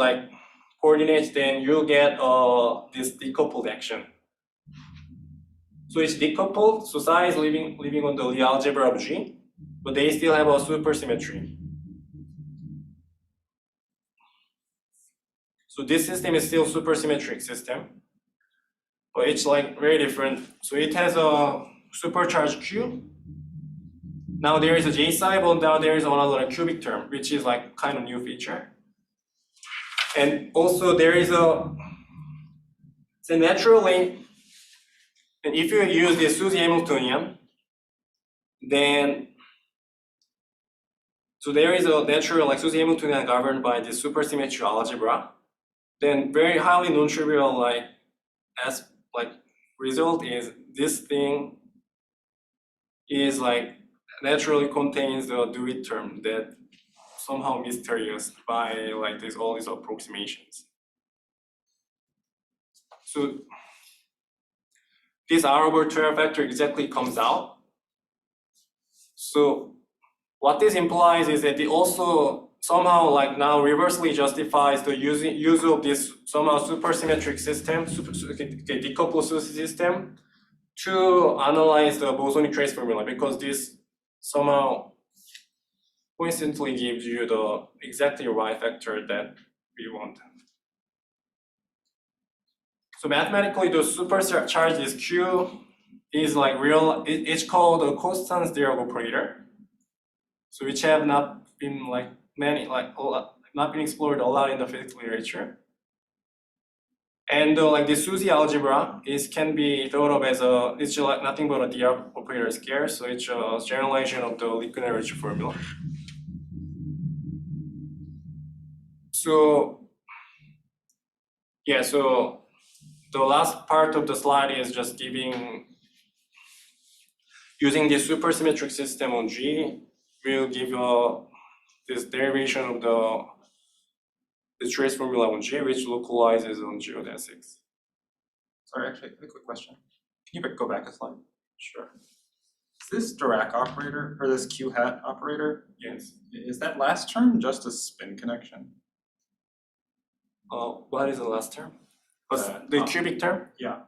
coordinates, then you'll get this decoupled action. So it's decoupled, so psi is living on the Lie algebra of G, but they still have a supersymmetry. So this system is still supersymmetric system, but it's very different. So it has a supercharged Q. Now there is a J psi, but now there is another cubic term, which is kind of new feature. And also there is so naturally, and if you use the SUSY Hamiltonian, then so there is a natural SUSY Hamiltonian governed by the supersymmetry algebra. Then very highly non-trivial as like result is this thing is like naturally contains the Dewey term that somehow mysterious by like all these approximations. So this R over 12 factor exactly comes out. So what this implies is that it also somehow like now reversely justifies the use of this somehow supersymmetric system, decoupled system to analyze the bosonic trace formula, because this somehow coincidentally gives you the exactly right factor that we want. So mathematically, the supercharge is Q is like real. It's called a constant deriving operator. So which have not been like not been explored a lot in the physics literature. And like the SUSY algebra can be thought of as it's like nothing but a deriving operator scale. So it's a generalization of the localization formula. So yeah, so the last part of the slide is just using this supersymmetric system on G will give this derivation of the trace formula on G, which localizes on geodesics. Sorry, actually, a quick question. Can you go back a slide? Sure. Is this Dirac operator, or this Q hat operator, Yes. is that last term just a spin connection? What is the last term? The cubic term? Yeah.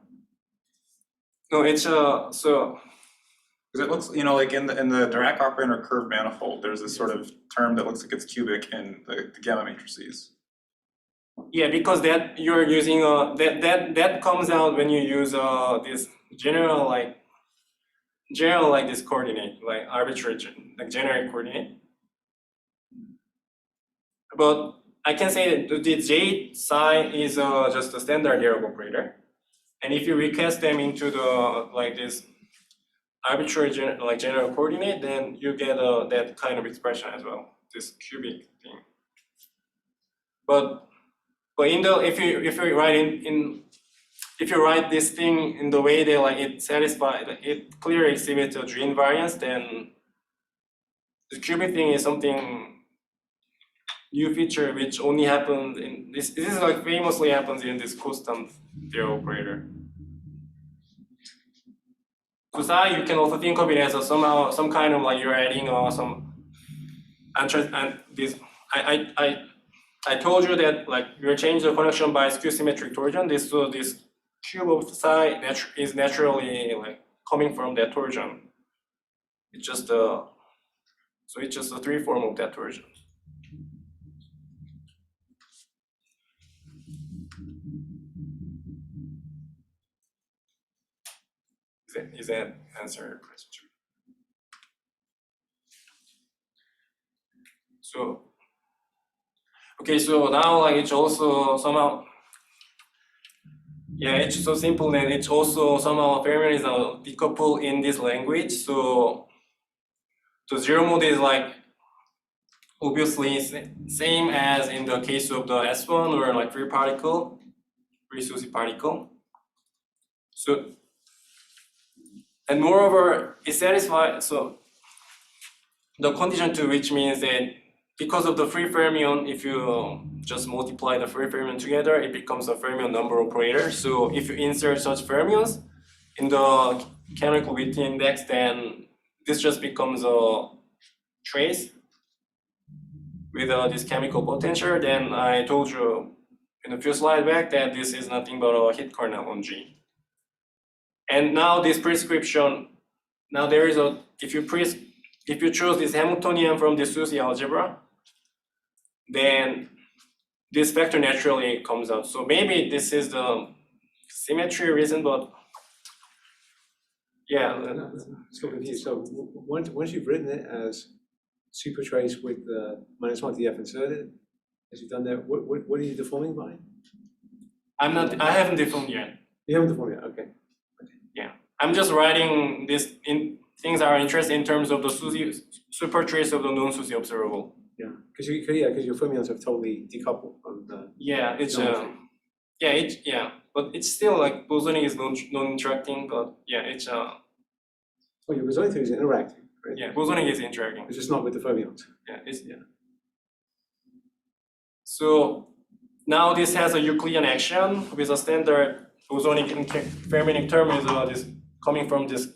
No, it's so. Because it looks, you know, like in the Dirac operator curved manifold, there's this sort of term that looks like it's cubic in the gamma matrices. Yeah, because that you're using that comes out when you use this general this coordinate, like arbitrary like generic coordinate. But I can say that the J psi is just a standard deriving operator, and if you recast them into the like this arbitrary general coordinate, then you get that kind of expression as well, this cubic thing. But in the if you write this thing in the way that like it clearly exhibits a G invariance, then the cubic thing is something new feature which only happens in this is like famously happens in this constant deriving operator. So psi, you can also think of it as somehow some kind of like you're adding some and this I told you that like you're changing the connection by skew symmetric torsion. This cube of psi is naturally like coming from that torsion. It's just so it's just a 3 form of that torsion. Is that answer your question? So, okay, so now like it's also somehow, yeah, it's so simple that it's also somehow fermions are decoupled in this language. So the zero mode is like obviously same as in the case of the S1 or like free SUSY particle. So, and moreover, it satisfies, so the condition to which means that because of the free fermion, if you just multiply the free fermion together, it becomes a fermion number operator. So if you insert such fermions in the chemical Witten index, then this just becomes a trace with this chemical potential. Then I told you in a few slides back that this is nothing but a hit kernel on G. And now this prescription, now there is if you choose this Hamiltonian from the SUSY algebra, then this vector naturally comes out. So maybe this is the symmetry reason, but yeah. So confused. So once you've written it as supertrace with -1 df inserted, as you've done that, what are you deforming by? I haven't deformed yet. You haven't deformed yet. Okay. Yeah, I'm just writing this in things that are interesting in terms of the supertrace of the non-SUSY observable. Yeah, because your fermions have totally decoupled from the. Yeah, it's but it's still like bosonic is non-interacting, but yeah, it's Oh, your bosonic theory is interacting, right? yeah, bosonic is interacting. It's just not with the fermions. Yeah, So now this has a Euclidean action with a standard bosonic fermionic term is this coming from this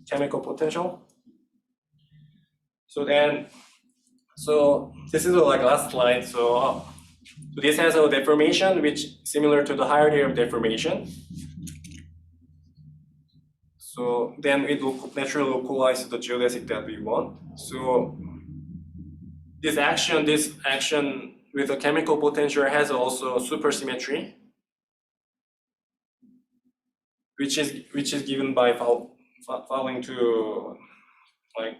chemical potential. So this is like last slide. So this has a deformation which similar to the hierarchy of deformation. So then it will naturally localize the geodesic that we want. So this action with a chemical potential has also supersymmetry, which is given by following to like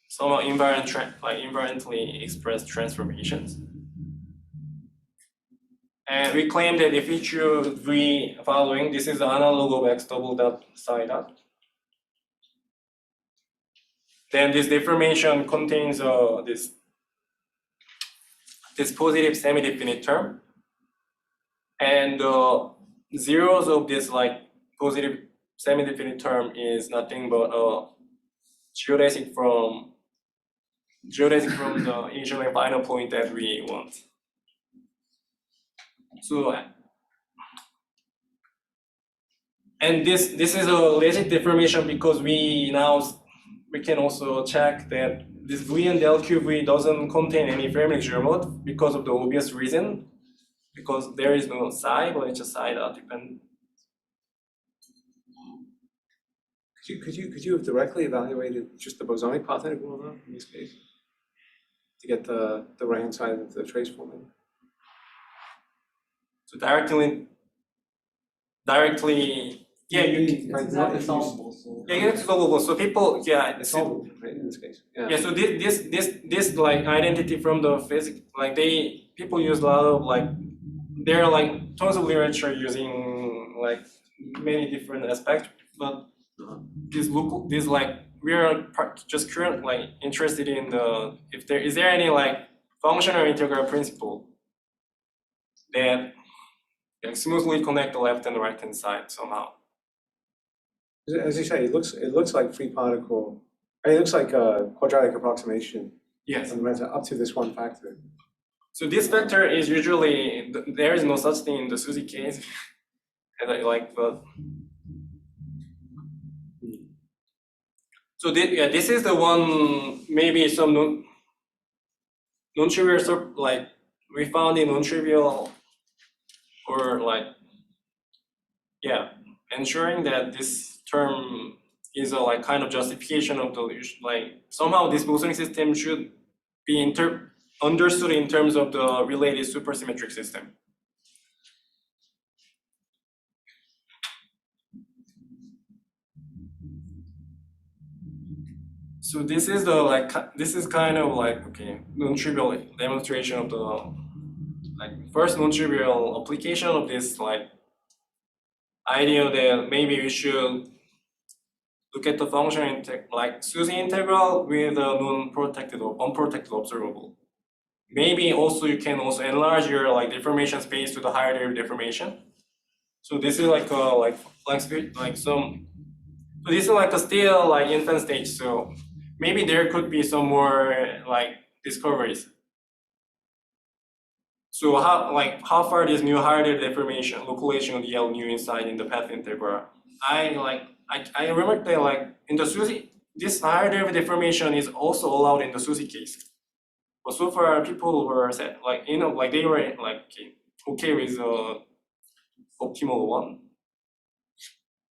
some invariantly expressed transformations. And we claim that if we choose V following, this is the analog of x double dot psi dot. Then this deformation contains this positive semi-definite term, and zeros of this like positive semi-definite term is nothing but geodesic from the initial and final point that we want. So, and this is a legit deformation because we can also check that this V and del QV doesn't contain any fermionic zero mode because of the obvious reason, because there is no psi, but it's a psi dot dependent. Could you have directly evaluated just the bosonic path integral in this case to get the right hand side of the trace formula? So directly, yeah, It's exactly solvable, so. yeah, it's solvable. So people, yeah, It's solvable, right, in this case. yeah. So this like identity from the physics, like people use a lot of like, there are like tons of literature using like many different aspects, but this like we are just currently like interested in the if there is any like functional integral principle that smoothly connect the left and right hand side somehow. As you say, it looks like free particle. It looks like a quadratic approximation. Yes. And runs up to this one factor. So this factor is usually there is no such thing in the SUSY case, and I like but. So this is the one maybe some non-trivial like we found in non-trivial or like ensuring that this term is a like kind of justification of the like somehow this bosonic system should be understood in terms of the related supersymmetric system. So this is kind of like non-trivial demonstration of the first non-trivial application of this like idea that maybe we should look at the function like SUSY integral with a unprotected observable. Maybe also you can also enlarge your like deformation space to the higher derivative deformation. So this is like some. So this is like a still like infant stage. So maybe there could be some more like discoveries. So how far this new higher derivative deformation localization of the L new inside in the path integral? I remember that like in the SUSY, this higher derivative deformation is also allowed in the SUSY case. But so far people were said like they were like okay with the optimal one.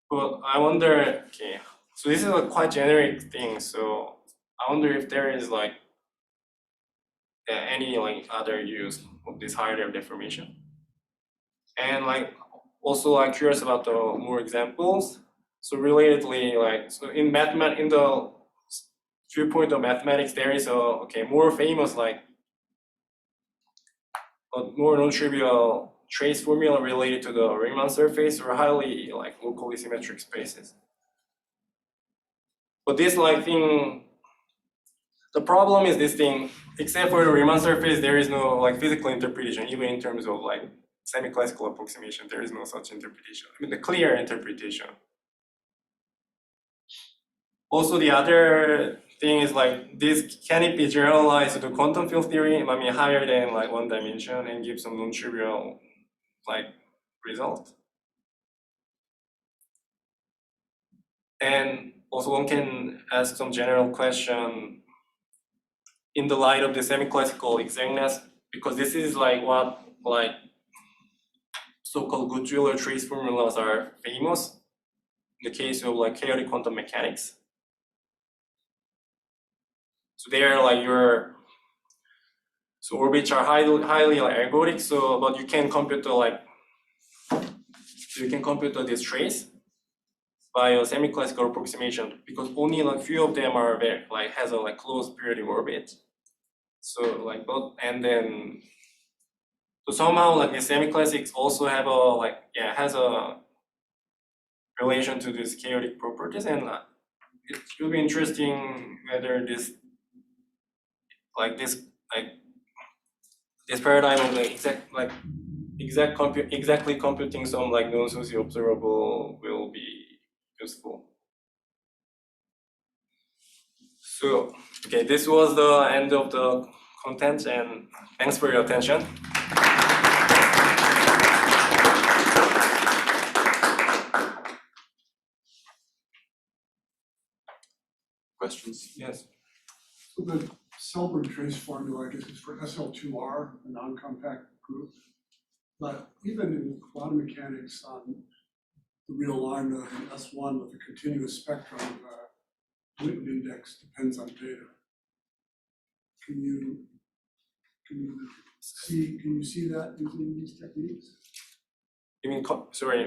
But I wonder, so this is a quite generic thing. So I wonder if there is like any like other use of this higher derivative deformation. And like also like curious about the more examples. So relatedly, like so in the viewpoint of mathematics, there is a more famous like a more non-trivial trace formula related to the Riemann surface or highly like locally symmetric spaces. But this like thing, the problem is this thing, except for the Riemann surface, there is no like physical interpretation, even in terms of like semi-classical approximation, there is no such interpretation. I mean, the clear interpretation. Also, the other thing is like this, can it be generalized to quantum field theory? I mean, higher than like one dimension and give some non-trivial like result. And also one can ask some general question in the light of the semi-classical exactness, because this is like what like so-called Goodwiller trace formulas are famous in the case of like chaotic quantum mechanics. So they are like so orbits are highly like ergodic. So but you can compute this trace by a semi-classical approximation, because only like few of them are there, like has a like closed periodic orbit. So like both, and then so somehow like the semi-classics also have a has a relation to these chaotic properties, and it will be interesting whether this paradigm of the exactly computing some like non-SUSY observable will be useful. So okay, this was the end of the content, and thanks for your attention. Questions? Yes. So the Selberg trace formula, I guess, is for SL2R, a non-compact group. But even in quantum mechanics on the real line of S1 with a continuous spectrum, Witten index depends on data. Can you see that using these techniques? You mean sorry?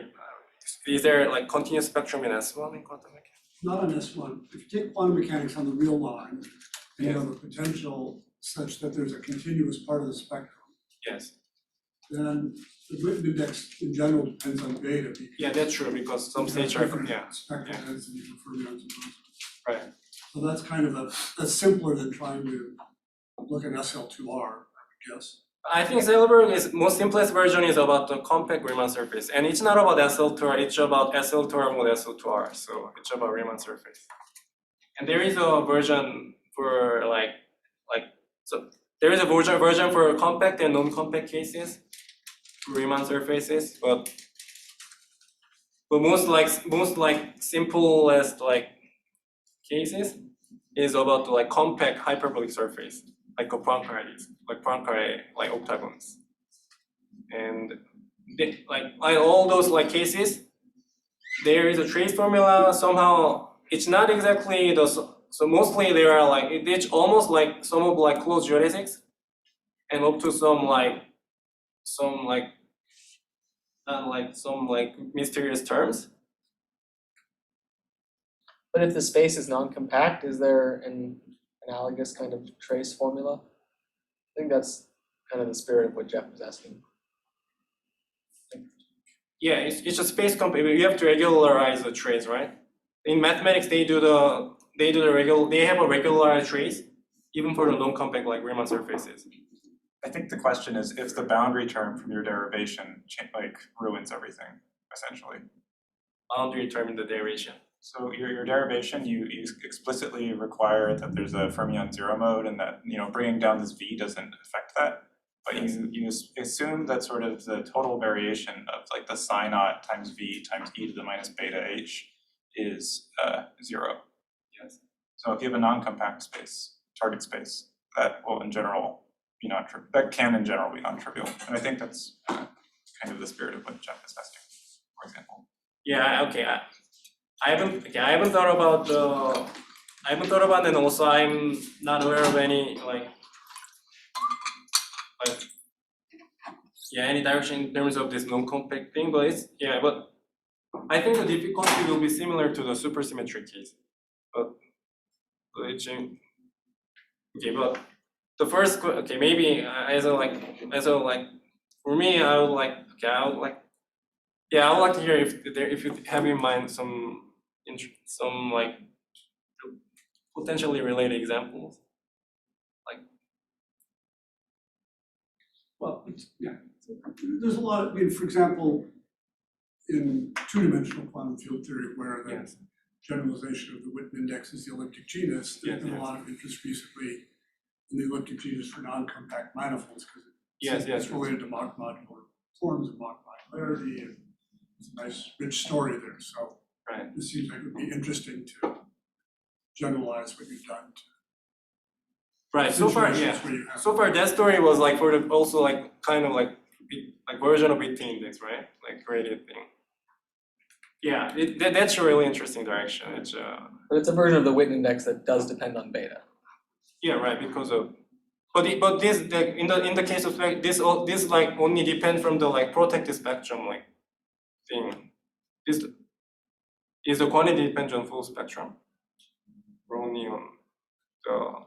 Is there like continuous spectrum in S1 in quantum mechanics? Not on S1. If you take quantum mechanics on the real line, and you have a potential such that there's a continuous part of the spectrum, Yes. then the Witten index in general depends on beta. Because Yeah, that's true, because some states are spectral density for fermions and bosons. right. So that's kind of that's simpler than trying to look at SL2R, I would guess. I think Selberg is most simplest version is about the compact Riemann surface, and it's not about SL2R. It's about SL2R mod SL2R. So it's about Riemann surface. And there is a version for there is a version for compact and non-compact cases, Riemann surfaces, but most simplest cases is about the compact hyperbolic surface, like a Poincare octagons, and all those cases, there is a trace formula. Somehow it's not exactly the so mostly they are it's almost like some of closed geodesics, and up to some mysterious terms. But if the space is non-compact, is there an analogous kind of trace formula? I think that's kind of the spirit of what Jeff was asking. Yeah, it's a space you have to regularize the trace, right? In mathematics, they have a regularized trace, even for the non-compact Riemann surfaces. I think the question is if the boundary term from your derivation ruins everything, essentially. Boundary term in the derivation. So your derivation, you explicitly require that there's a fermion zero mode, and that bringing down this v doesn't affect that. But you assume that sort of the total variation of the psi naught times v times e to the minus beta h is 0. Yes. So if you have a non-compact space, target space, that will in general be that can in general be non-trivial. And I think that's kind of the spirit of what Jeff is asking, for example. Yeah. Okay. I haven't thought about it, and also I'm not aware of any any direction in terms of this non-compact thing, but but I think the difficulty will be similar to the supersymmetry case. But but the first maybe for me I would like to hear if you have in mind some potentially related examples. Well, There's a lot, I mean, for example, in two-dimensional quantum field theory, where the Yes. generalization of the Witten index is the elliptic genus, there's Yes, been a lot of interest recently in the elliptic genus for non-compact manifolds, because Yes, yes. it's related to Mach modular forms of Mach modularity, and it's a nice, rich story there, so Right. it seems like it would be interesting to generalize what you've done to Right. So far, situations yeah. where you have. So far, that story was like for the also like kind of like version of Witten index, right? Like graded thing. Yeah, that's a really interesting direction. It's But it's a version of the Witten index that does depend on beta. yeah, right, because of but this in the case of like this like only depend from the like protected spectrum like thing. This is the quantity depends on full spectrum. Or only on the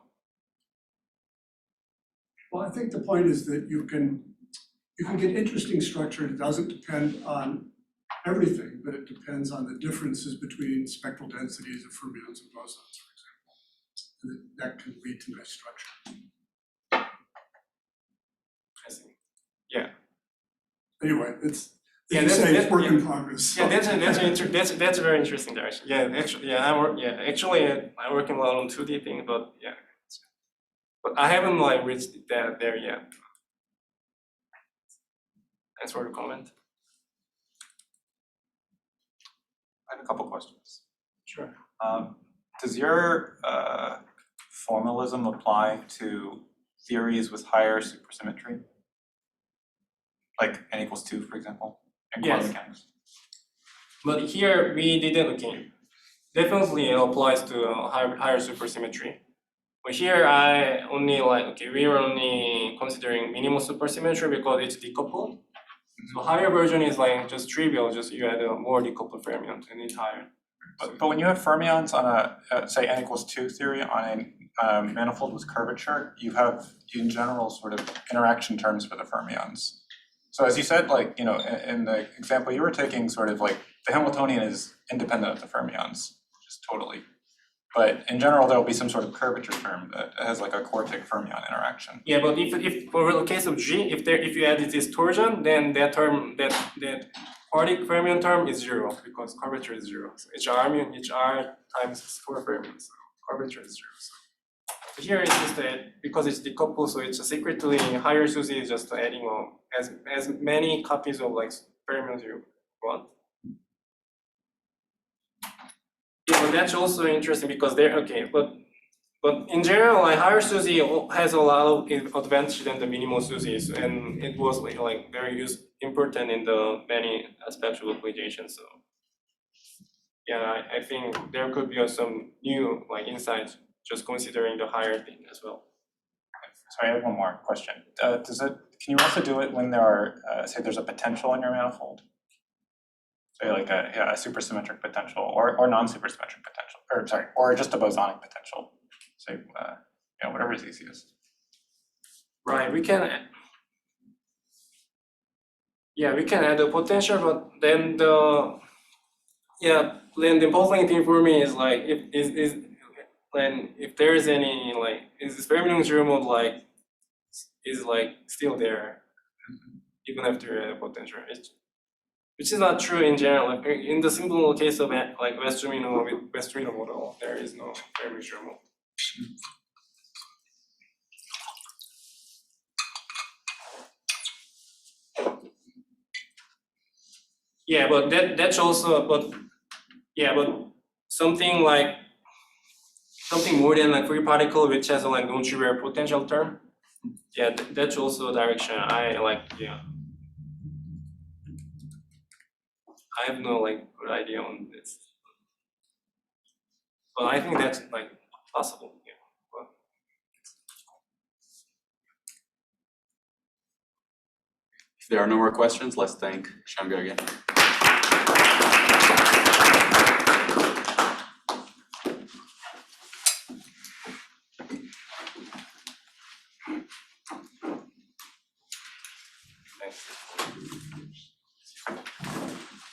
Well, I think the point is that you can get interesting structure. It doesn't depend on everything, but it depends on the differences between spectral densities of fermions and bosons, for example. And that can lead to nice structure. I think. Yeah. Anyway, it's, Yeah, as you say, it's that's- work in progress. Yeah, that's a very interesting direction. Yeah, actually, yeah, I'm working a lot on 2D things, but yeah, but I haven't like reached that there yet. Thanks for the comment. I have a couple questions. Sure. Does your formalism apply to theories with higher supersymmetry? Like n equals 2, for example, in quantum Yes. mechanics? But here we didn't definitely it applies to higher supersymmetry. But here I only we were only considering minimal supersymmetry because it's decoupled. So higher version is like just trivial, just you add a more decoupled fermion and it's higher. But when you have fermions on a say n equals 2 theory on a manifold with curvature, you have in general sort of interaction terms for the fermions. So as you said, like, you know, in the example you were taking, sort of like the Hamiltonian is independent of the fermions, just totally. But in general, there will be some sort of curvature term that has like a quartic fermion interaction. Yeah, but if for the case of G, if you add this torsion, then that term that quartic fermion term is 0 because curvature is 0. So HR times 4 fermions, so curvature is 0. So here it's just that because it's decoupled, so it's secretly higher SUSY is just adding as many copies of like fermions you want. Yeah, but that's also interesting because but in general, like higher SUSY has a lot of advantage than the minimal SUSYs, and it was like very important in the many aspects of localization. So yeah, I think there could be some new like insights just considering the higher thing as well. Sorry, I have one more question. Can you also do it when there are, say there's a potential in your manifold? Say like a supersymmetric potential or non-supersymmetric potential, or just a bosonic potential. Say, whatever is easiest. Right, we can add a potential, but then the important thing for me is like if there is any like is this fermion zero mode like is like still there even after a potential, which is not true in general. Like in the simple case of like Westerino model, there is no fermion zero mode. Yeah, but that's also but something more than like free particle which has a like non-trivial potential term. Yeah, that's also a direction I like. Yeah, I have no like good idea on this, but I think that's like possible. Yeah. Well, If there are no more questions, let's thank Changha again.